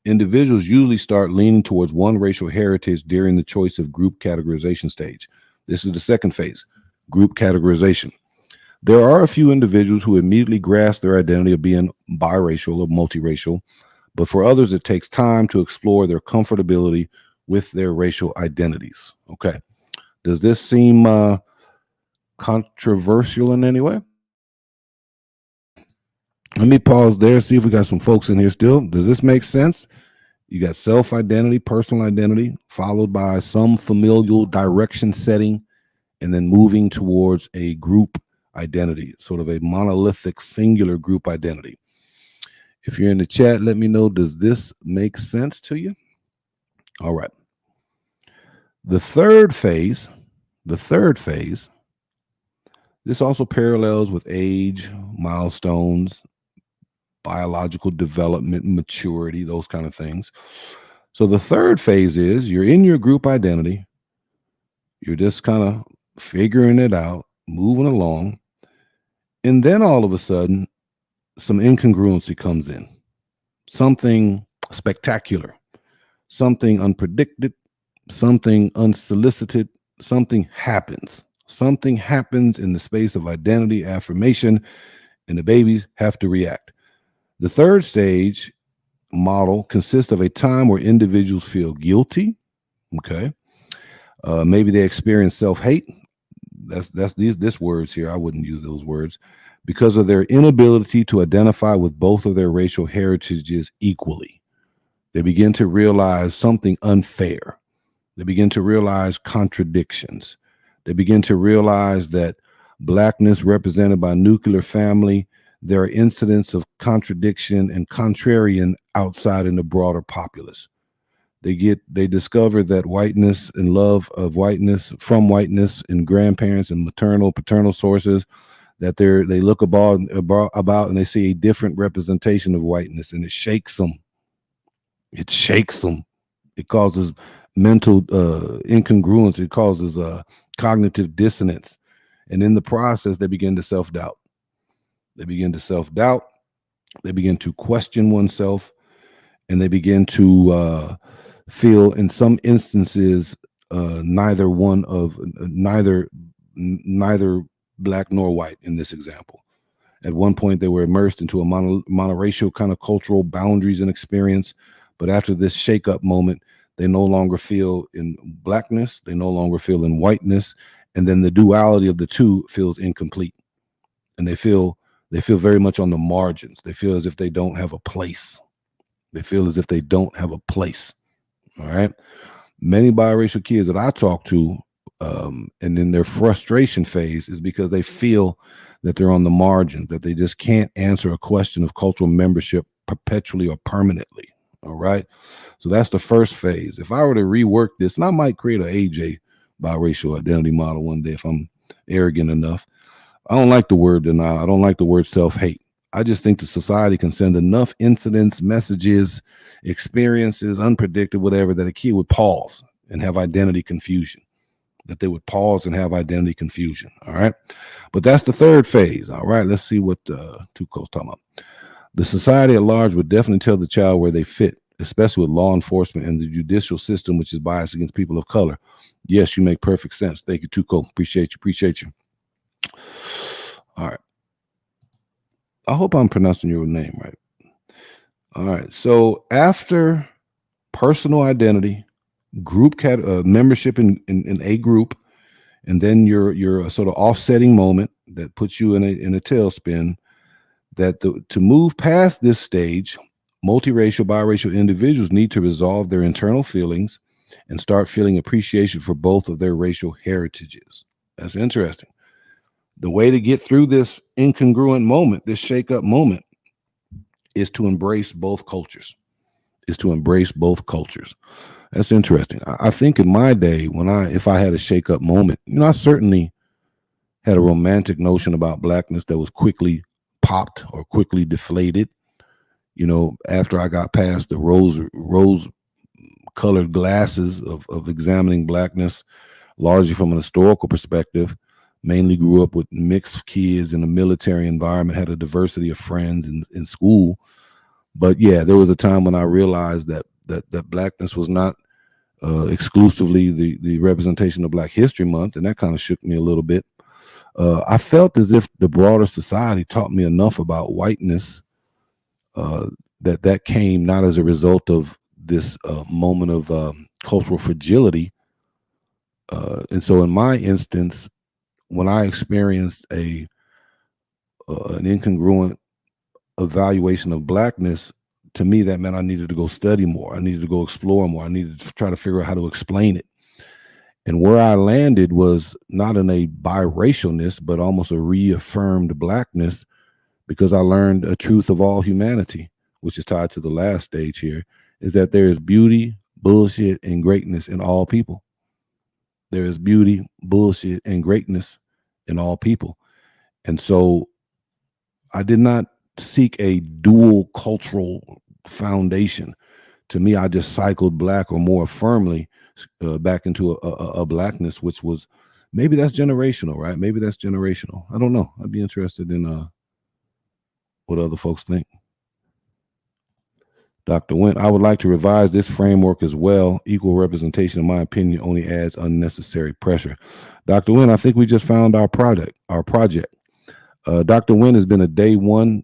individuals usually start leaning towards one racial heritage during the choice of group categorization stage. This is the second phase, group categorization. There are a few individuals who immediately grasp their identity of being biracial or multiracial, but for others, it takes time to explore their comfortability with their racial identities. Okay. Does this seem controversial in any way? Let me pause there, see if we got some folks in here still. Does this make sense? You got self-identity, personal identity, followed by some familial direction setting, and then moving towards a group identity, sort of a monolithic singular group identity. If you're in the chat, let me know, does this make sense to you? All right. The third phase, this also parallels with age, milestones, biological development, maturity, those kind of things. So the third phase is you're in your group identity. You're just kind of figuring it out, moving along. And then all of a sudden, some incongruency comes in. Something spectacular, something unpredicted, something unsolicited, something happens. Something happens in the space of identity affirmation, and the babies have to react. The third stage model consists of a time where individuals feel guilty. Okay. Maybe they experience self-hate. That's this words here. I wouldn't use those words because of their inability to identify with both of their racial heritages equally. They begin to realize something unfair. They begin to realize contradictions. They begin to realize that Blackness represented by nuclear family, there are incidents of contradiction and contrarian outside in the broader populace. They discover that whiteness and love of whiteness from whiteness and grandparents and maternal, paternal sources, that they look about and they see a different representation of whiteness, and it shakes them. It shakes them. It causes mental incongruence. It causes cognitive dissonance. And in the process, they begin to self-doubt. They begin to question oneself, and they begin to feel, in some instances, neither black nor white in this example. At one point, they were immersed into a monoracial kind of cultural boundaries and experience. But after this shake-up moment, they no longer feel in blackness. They no longer feel in whiteness. And then the duality of the two feels incomplete. And they feel very much on the margins. They feel as if they don't have a place. All right. Many biracial kids that I talk to, and in their frustration phase, is because they feel that they're on the margins, that they just can't answer a question of cultural membership perpetually or permanently. All right. So that's the first phase. If I were to rework this, and I might create an AJ biracial identity model one day if I'm arrogant enough. I don't like the word denial. I don't like the word self-hate. I just think the society can send enough incidents, messages, experiences, unpredicted, whatever, that a kid would pause and have identity confusion. All right. But that's the third phase. All right. Let's see what Tuco's talking about. The society at large would definitely tell the child where they fit, especially with law enforcement and the judicial system, which is biased against people of color. Yes, you make perfect sense. Thank you, Tuco. Appreciate you. All right. I hope I'm pronouncing your name right. All right. So after personal identity, group membership in a group, and then your sort of offsetting moment that puts you in a tailspin, that to move past this stage, multiracial, biracial individuals need to resolve their internal feelings and start feeling appreciation for both of their racial heritages. That's interesting. The way to get through this incongruent moment, this shake-up moment, is to embrace both cultures. That's interesting. I think in my day, if I had a shake-up moment, I certainly had a romantic notion about blackness that was quickly popped or quickly deflated. After I got past the rose-colored glasses of examining blackness, largely from an historical perspective. Mainly grew up with mixed kids in a military environment, had a diversity of friends in school. But yeah, there was a time when I realized that blackness was not exclusively the representation of Black History Month, and that kind of shook me a little bit. I felt as if the broader society taught me enough about whiteness that came not as a result of this moment of cultural fragility. And so in my instance, when I experienced an incongruent evaluation of blackness, to me, that meant I needed to go study more. I needed to go explore more. I needed to try to figure out how to explain it. And where I landed was not in a biracialness, but almost a reaffirmed blackness, because I learned a truth of all humanity, which is tied to the last stage here, is that there is beauty, bullshit, and greatness in all people. There is beauty, bullshit, and greatness in all people. And so I did not seek a dual cultural foundation. To me, I just cycled black, or more firmly, back into a blackness, which was, maybe that's generational, right? Maybe that's generational. I don't know. I'd be interested in what other folks think. Dr. Went, I would like to revise this framework as well. Equal representation, in my opinion, only adds unnecessary pressure. Dr. Went, I think we just found our project. Dr. Wynn has been a day one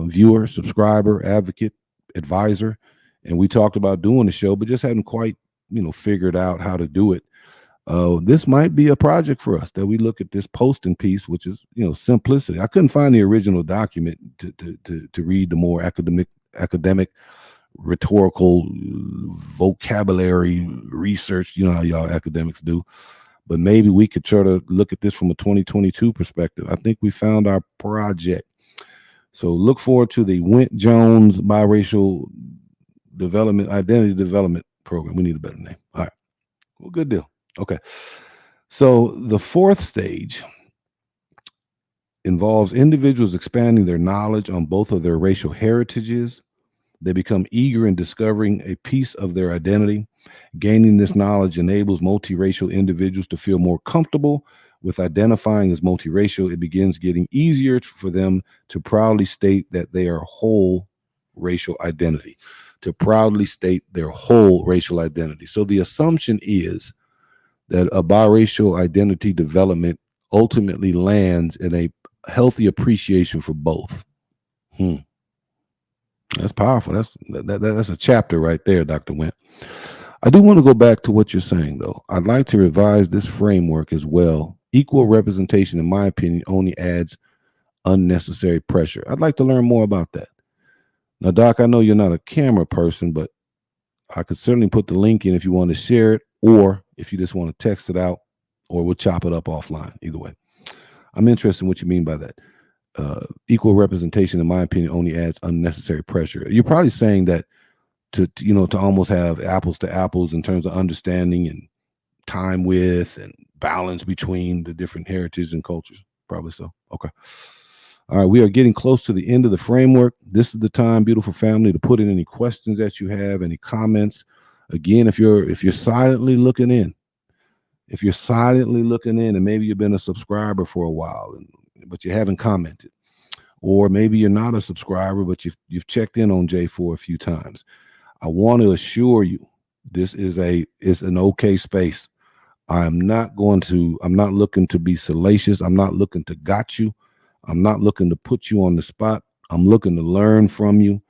viewer, subscriber, advocate, advisor, and we talked about doing the show, but just hadn't quite, figured out how to do it. This might be a project for us, that we look at this Poston piece, which is, simplicity. I couldn't find the original document to read the more academic, rhetorical, vocabulary research. You know how y'all academics do. But maybe we could try to look at this from a 2022 perspective. I think we found our project. So look forward to the Went Jones Biracial Identity Development Program. We need a better name. All right. Well, good deal. Okay. So the fourth stage involves individuals expanding their knowledge on both of their racial heritages. They become eager in discovering a piece of their identity. Gaining this knowledge enables multiracial individuals to feel more comfortable with identifying as multiracial. It begins getting easier for them to proudly state that they are whole racial identity, So the assumption is that a biracial identity development ultimately lands in a healthy appreciation for both. That's powerful. That's a chapter right there, Dr. Went. I do want to go back to what you're saying, though. I'd like to revise this framework as well. Equal representation, in my opinion, only adds unnecessary pressure. I'd like to learn more about that. Now, Doc, I know you're not a camera person, but I could certainly put the link in if you want to share it, or if you just want to text it out, or we'll chop it up offline. Either way, I'm interested in what you mean by that. Equal representation, in my opinion, only adds unnecessary pressure. You're probably saying that to almost have apples to apples in terms of understanding and time with and balance between the different heritages and cultures. Probably so. Okay. All right. We are getting close to the end of the framework. This is the time, beautiful family, to put in any questions that you have, any comments. Again, if you're silently looking in, and maybe you've been a subscriber for a while, but you haven't commented, or maybe you're not a subscriber, but you've checked in on J4 a few times, I want to assure you, this is an okay space. I'm not looking to be salacious. I'm not looking to got you. I'm not looking to put you on the spot. I'm looking to learn from you.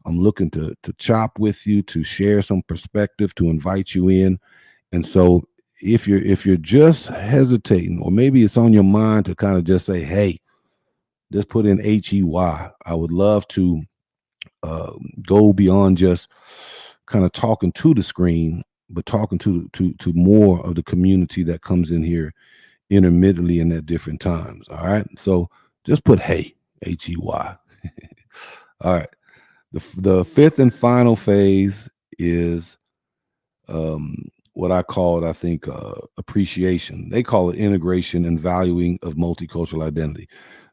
I'm looking to chop with you, to share some perspective, to invite you in. And so if you're just hesitating, or maybe it's on your mind to kind of just say, hey, just put in HEY. I would love to go beyond just kind of talking to the screen, but talking to more of the community that comes in here intermittently and at different times. All right. So just put hey, HEY. All right. The fifth and final phase is what I called, I think, appreciation. They call it integration and valuing of multicultural identity.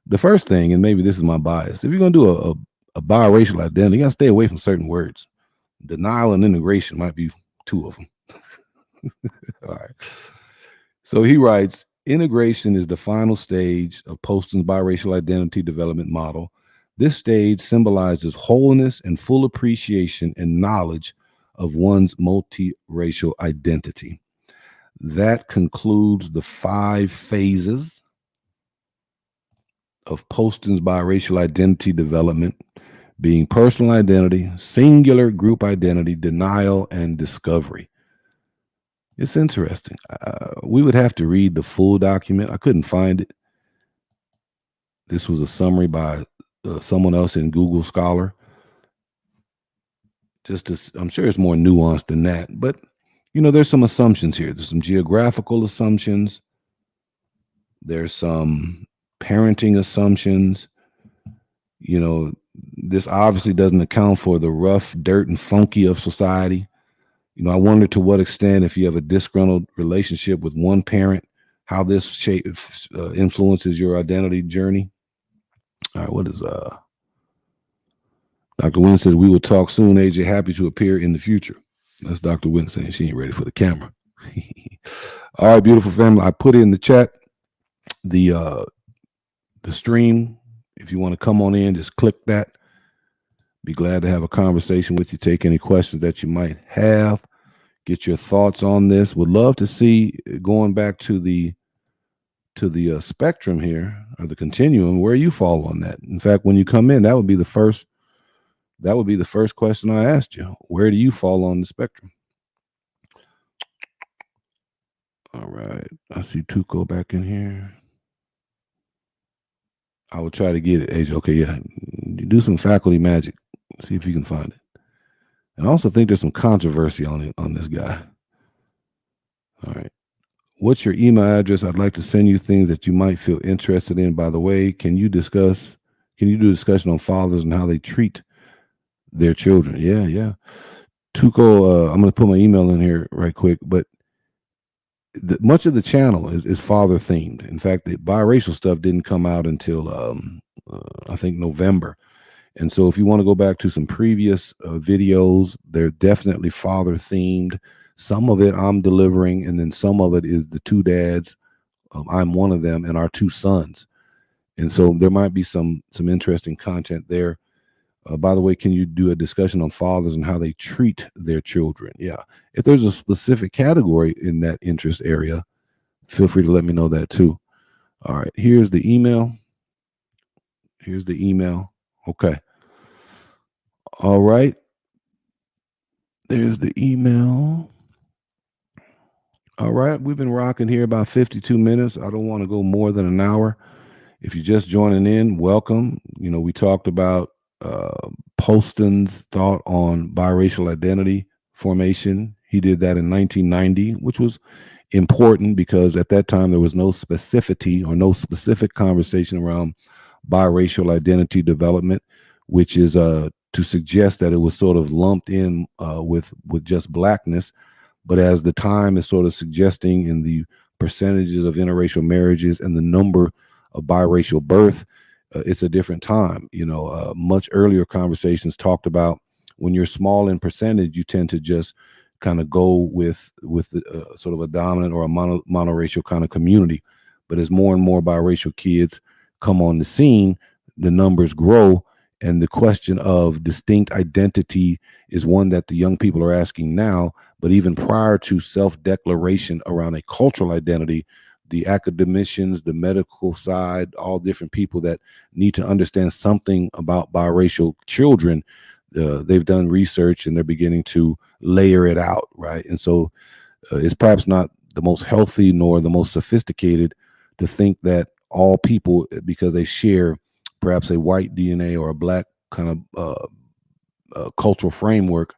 The first thing, and maybe this is my bias, if you're going to do a biracial identity, you got to stay away from certain words. Denial and integration might be two of them. All right. So he writes, integration is the final stage of Poston's biracial identity development model. This stage symbolizes wholeness and full appreciation and knowledge of one's multiracial identity. That concludes the 5 phases of Poston's biracial identity development, being personal identity, singular group identity, denial, and discovery. It's interesting. We would have to read the full document. I couldn't find it. This was a summary by someone else in Google Scholar. I'm sure it's more nuanced than that, but there's some assumptions here. There's some geographical assumptions. There's some parenting assumptions. This obviously doesn't account for the rough, dirt, and funky of society. I wonder to what extent, if you have a disgruntled relationship with one parent, how this influences your identity journey. All right, what is Dr. Wynn says, we will talk soon, AJ, happy to appear in the future. That's Dr. Wynn saying she ain't ready for the camera. All right, beautiful family. I put in the chat the stream. If you want to come on in, just click that. Be glad to have a conversation with you. Take any questions that you might have. Get your thoughts on this. Would love to see, going back to the spectrum here, or the continuum, where you fall on that. In fact, when you come in, that would be the first question I asked you. Where do you fall on the spectrum? All right. I see Tuco back in here. I will try to get it, AJ. Okay, yeah. Do some faculty magic. See if you can find it. And I also think there's some controversy on this guy. All right. What's your email address? I'd like to send you things that you might feel interested in. By the way, can you do a discussion on fathers and how they treat their children? Yeah. Tuco, I'm going to put my email in here right quick, but much of the channel is father themed. In fact, the biracial stuff didn't come out until I think November. And so if you want to go back to some previous videos, they're definitely father themed. Some of it I'm delivering, and then some of it is the two dads. I'm one of them, and our two sons. And so there might be some interesting content there. By the way, can you do a discussion on fathers and how they treat their children? Yeah. If there's a specific category in that interest area, feel free to let me know that too. All right. Here's the email. Okay. All right. There's the email. All right. We've been rocking here about 52 minutes. I don't want to go more than an hour. If you're just joining in, welcome. We talked about Poston's thought on biracial identity formation. He did that in 1990, which was important because at that time there was no specificity or no specific conversation around biracial identity development, which is to suggest that it was sort of lumped in with just blackness. But as the time is sort of suggesting in the percentages of interracial marriages and the number of biracial birth, it's a different time. Much earlier conversations talked about when you're small in percentage, you tend to just kind of go with sort of a dominant or a monoracial kind of community. But as more and more biracial kids come on the scene, the numbers grow. And the question of distinct identity is one that the young people are asking now. But even prior to self-declaration around a cultural identity, the academicians, the medical side, all different people that need to understand something about biracial children, they've done research and they're beginning to layer it out, right? And so it's perhaps not the most healthy nor the most sophisticated to think that all people, because they share perhaps a white DNA or a black kind of cultural framework,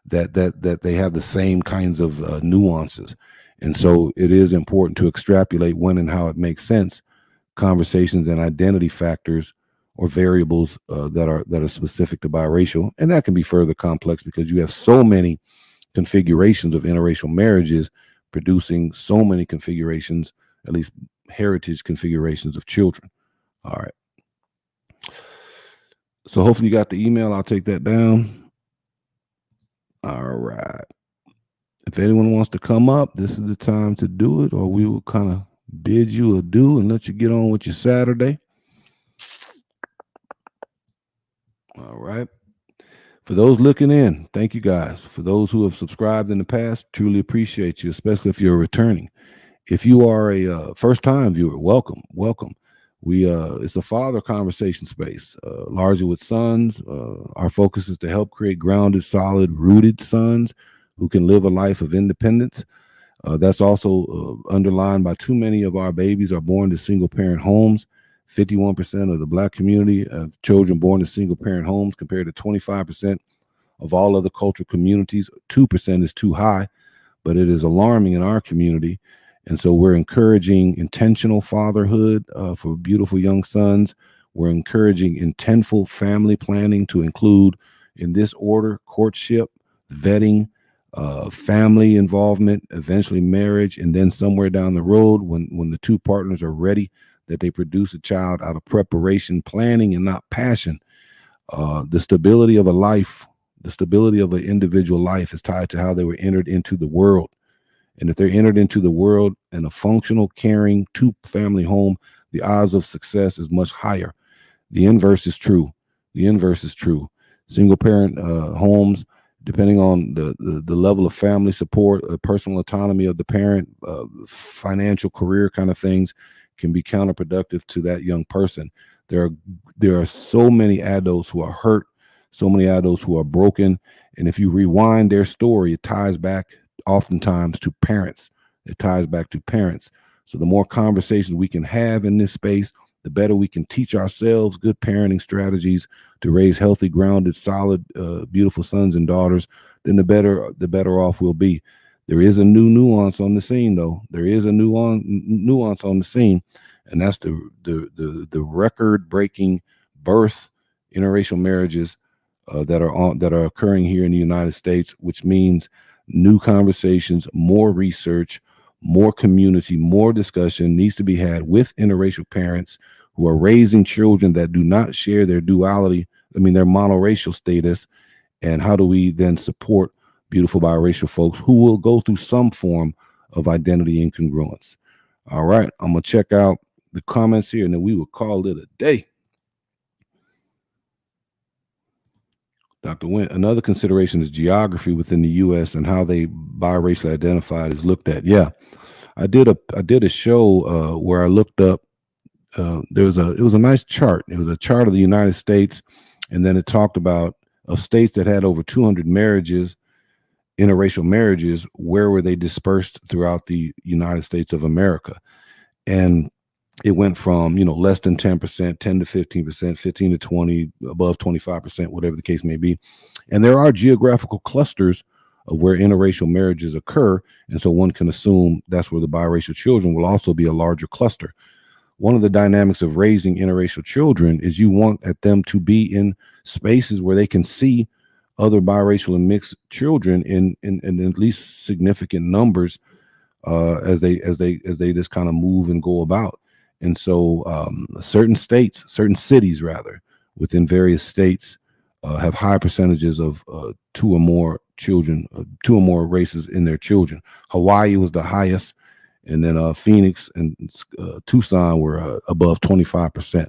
that they have the same kinds of nuances. And so it is important to extrapolate when and how it makes sense conversations and identity factors or variables that are specific to biracial. And that can be further complex because you have so many configurations of interracial marriages producing so many configurations, at least heritage configurations of children. All right. So hopefully you got the email. I'll take that down. All right. If anyone wants to come up, this is the time to do it, or we will kind of bid you adieu and let you get on with your Saturday. All right. For those looking in, thank you guys. For those who have subscribed in the past, truly appreciate you, especially if you're returning. If you are a first-time viewer, welcome. It's a father conversation space, largely with sons. Our focus is to help create grounded, solid, rooted sons who can live a life of independence. That's also underlined by too many of our babies are born to single-parent homes 51% of the Black community of children born in single parent homes, compared to 25% of all other cultural communities. 2% is too high, but it is alarming in our community. And so we're encouraging intentional fatherhood for beautiful young sons. We're encouraging intentful family planning to include, in this order, courtship, vetting, family involvement, eventually marriage, and then somewhere down the road, when the two partners are ready, that they produce a child out of preparation, planning, and not passion. The stability of a life, the stability of an individual life, is tied to how they were entered into the world. And if they're entered into the world in a functional, caring, two-family home, the odds of success is much higher. The inverse is true. The inverse is true. Single parent homes, depending on the level of family support, personal autonomy of the parent, financial, career kind of things, can be counterproductive to that young person. There are so many adults who are hurt, so many adults who are broken. And if you rewind their story, it ties back oftentimes to parents. It ties back to parents. So the more conversations we can have in this space, the better we can teach ourselves good parenting strategies to raise healthy, grounded, solid, beautiful sons and daughters, then the better off we'll be. There is a new nuance on the scene, though. There is a nuance on the scene, and that's the record-breaking birth interracial marriages that are occurring here in the United States, which means new conversations, more research, more community, more discussion needs to be had with interracial parents who are raising children that do not share their duality, their monoracial status. And how do we then support beautiful biracial folks who will go through some form of identity incongruence? All right, I'm going to check out the comments here, and then we will call it a day. Dr. Wynn, another consideration is geography within the U.S. and how they biracially identified is looked at. Yeah, I did a show where I looked up. It was a nice chart. It was a chart of the United States, and then it talked about of states that had over 200 marriages, interracial marriages. Where were they dispersed throughout the United States of America? And it went from, less than 10%, 10 to 15%, 15 to 20, above 25%, whatever the case may be. And there are geographical clusters of where interracial marriages occur. And so one can assume that's where the biracial children will also be a larger cluster. One of the dynamics of raising interracial children is you want at them to be in spaces where they can see other biracial and mixed children in at least significant numbers as they just kind of move and go about. And so certain cities within various states have high percentages of two or more races in their children. Hawaii was the highest, and then Phoenix and Tucson were above 25%.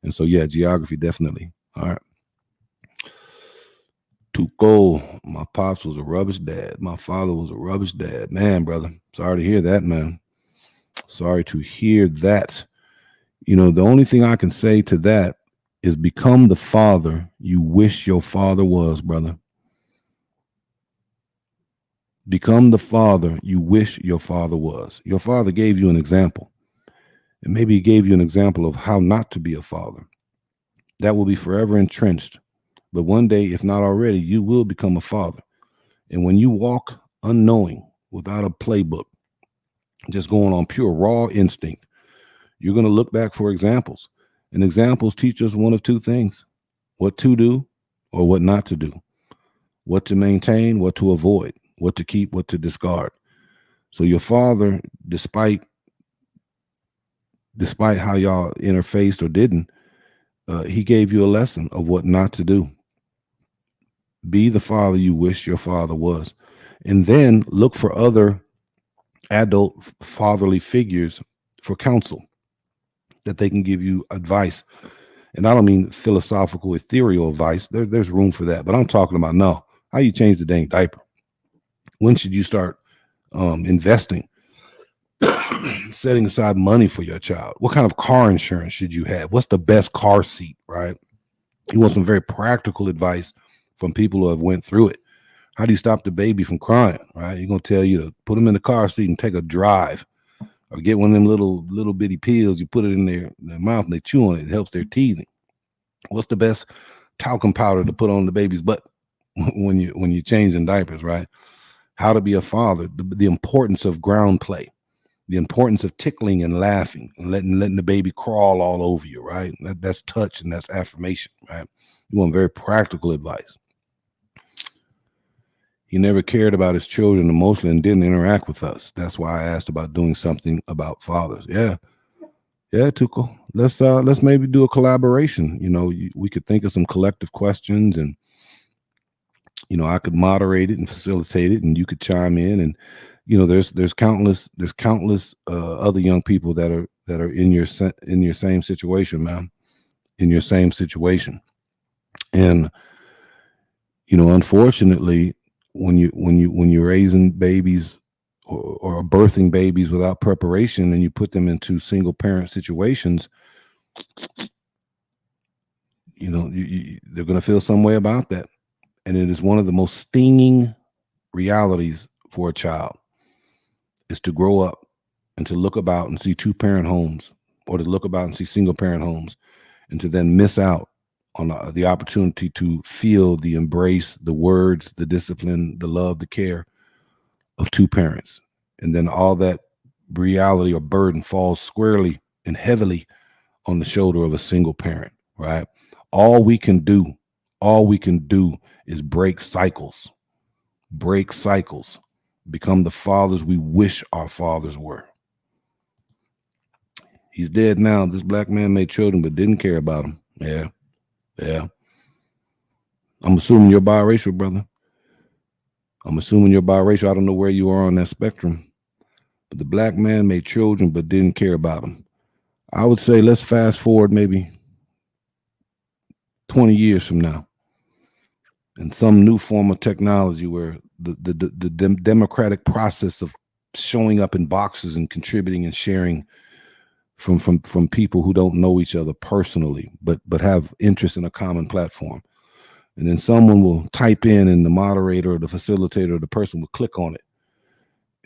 And so, yeah, geography definitely. All right. Tuco, my pops was a rubbish dad. My father was a rubbish dad. Man, brother, sorry to hear that, man. Sorry to hear that. The only thing I can say to that is become the father you wish your father was, brother. Become the father you wish your father was. Your father gave you an example, and maybe he gave you an example of how not to be a father. That will be forever entrenched. But one day, if not already, you will become a father. And when you walk unknowing, without a playbook, just going on pure raw instinct, you're going to look back for examples. And examples teach us one of two things: what to do or what not to do, what to maintain, what to avoid, what to keep, what to discard. So your father, despite how y'all interfaced or didn't, he gave you a lesson of what not to do. Be the father you wish your father was. And then look for other adult fatherly figures for counsel, that they can give you advice. And I don't mean philosophical, ethereal advice. There's room for that. But I'm talking about, no, how you change the dang diaper. When should you start investing, setting aside money for your child? What kind of car insurance should you have? What's the best car seat, right? You want some very practical advice from people who have went through it. How do you stop the baby from crying, right? You're going to tell you to put them in the car seat and take a drive, or get one of them little bitty pills. You put it in their mouth and they chew on it. It helps their teething. What's the best talcum powder to put on the baby's butt when you're changing diapers, right? How to be a father, the importance of ground play, the importance of tickling and laughing and letting the baby crawl all over you, right? That's touch and that's affirmation, right? You want very practical advice. He never cared about his children emotionally and didn't interact with us. That's why I asked about doing something about fathers. Yeah, Tuko. Let's maybe do a collaboration. We could think of some collective questions, and I could moderate it and facilitate it, and you could chime in. And there's countless other young people that are in your same situation, man, in your same situation. And unfortunately, when you're raising babies or birthing babies without preparation, and you put them into single parent situations, they're going to feel some way about that. And it is one of the most stinging realities for a child, is to grow up and to look about and see two parent homes, or to look about and see single parent homes, and to then miss out on the opportunity to feel the embrace, the words, the discipline, the love, the care of two parents. And then all that reality or burden falls squarely and heavily on the shoulder of a single parent, right? All we can do is break cycles, become the fathers we wish our fathers were. He's dead now. This black man made children but didn't care about them. Yeah. I'm assuming you're biracial, brother. I don't know where you are on that spectrum. But the black man made children but didn't care about them. I would say let's fast forward maybe 20 years from now, and some new form of technology where the democratic process of showing up in boxes and contributing and sharing from people who don't know each other personally, but have interest in a common platform. And then someone will type in, and the moderator or the facilitator or the person will click on it.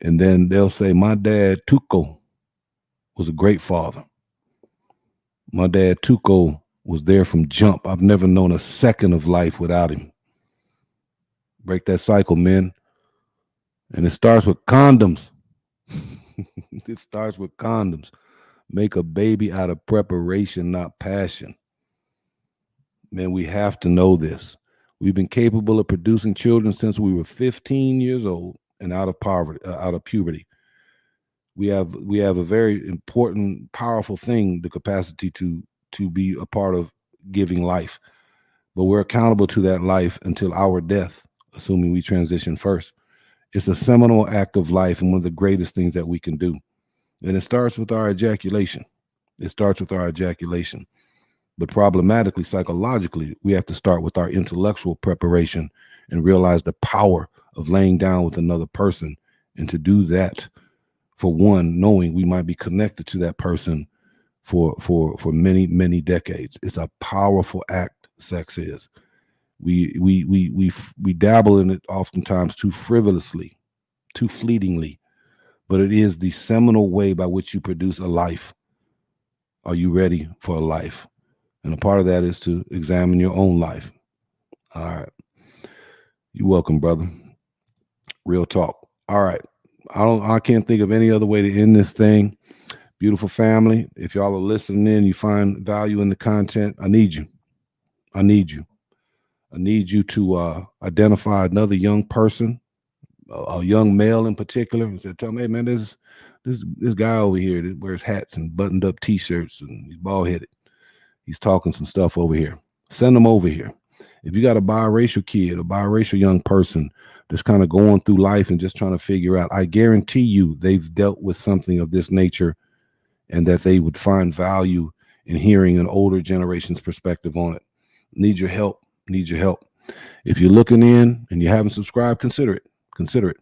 And then they'll say, my dad, Tuko, was a great father. My dad, Tuko, was there from jump. I've never known a second of life without him. Break that cycle, men. And it starts with condoms. It starts with condoms. Make a baby out of preparation, not passion. Man, we have to know this. We've been capable of producing children since we were 15 years old and out of puberty. We have a very important, powerful thing, the capacity to be a part of giving life. But we're accountable to that life until our death, assuming we transition first. It's a seminal act of life and one of the greatest things that we can do. And it starts with our ejaculation. But problematically, psychologically, we have to start with our intellectual preparation and realize the power of laying down with another person. And to do that, for one, knowing we might be connected to that person for many, many decades. It's a powerful act, sex is. We dabble in it oftentimes too frivolously, too fleetingly, but it is the seminal way by which you produce a life. Are you ready for a life? And a part of that is to examine your own life. All right. You're welcome, brother. Real talk. All right. I can't think of any other way to end this thing. Beautiful family. If y'all are listening in, you find value in the content, I need you. I need you to identify another young person, a young male in particular, and say, tell me, hey, man, this guy over here that wears hats and buttoned up t-shirts and he's bald headed. He's talking some stuff over here. Send them over here. If you got a biracial kid, a biracial young person that's kind of going through life and just trying to figure out, I guarantee you they've dealt with something of this nature, and that they would find value in hearing an older generation's perspective on it. Need your help. If you're looking in and you haven't subscribed, consider it.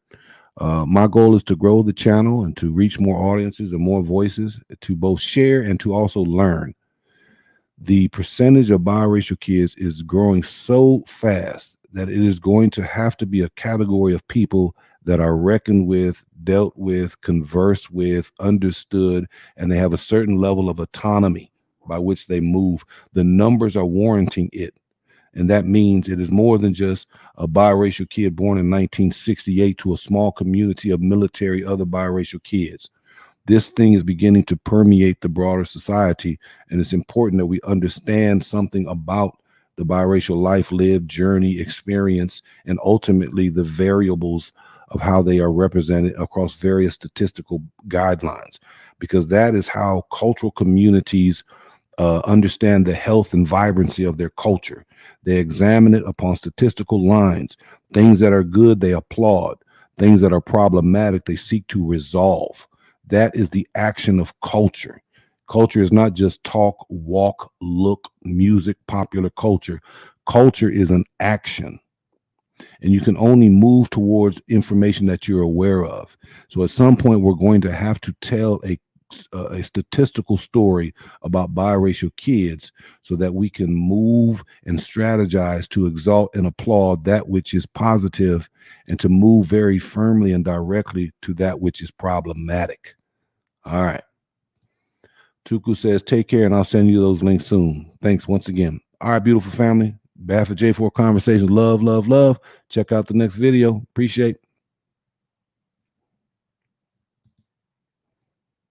My goal is to grow the channel and to reach more audiences and more voices, to both share and to also learn. The percentage of biracial kids is growing so fast that it is going to have to be a category of people that are reckoned with, dealt with, conversed with, understood, and they have a certain level of autonomy by which they move. The numbers are warranting it. And that means it is more than just a biracial kid born in 1968 to a small community of military, other biracial kids. This thing is beginning to permeate the broader society. And it's important that we understand something about the biracial life lived, journey, experience, and ultimately the variables of how they are represented across various statistical guidelines, because that is how cultural communities understand the health and vibrancy of their culture. They examine it upon statistical lines. Things that are good, they applaud. Things that are problematic, they seek to resolve. That is the action of culture. Culture is not just talk, walk, look, music, popular culture. Culture is an action. And you can only move towards information that you're aware of. So at some point, we're going to have to tell a statistical story about biracial kids so that we can move and strategize to exalt and applaud that which is positive and to move very firmly and directly to that which is problematic. All right. Tuku says, take care, and I'll send you those links soon. Thanks once again. All right, beautiful family. Behalf of J4 Conversations, love, love, love. Check out the next video. Appreciate it.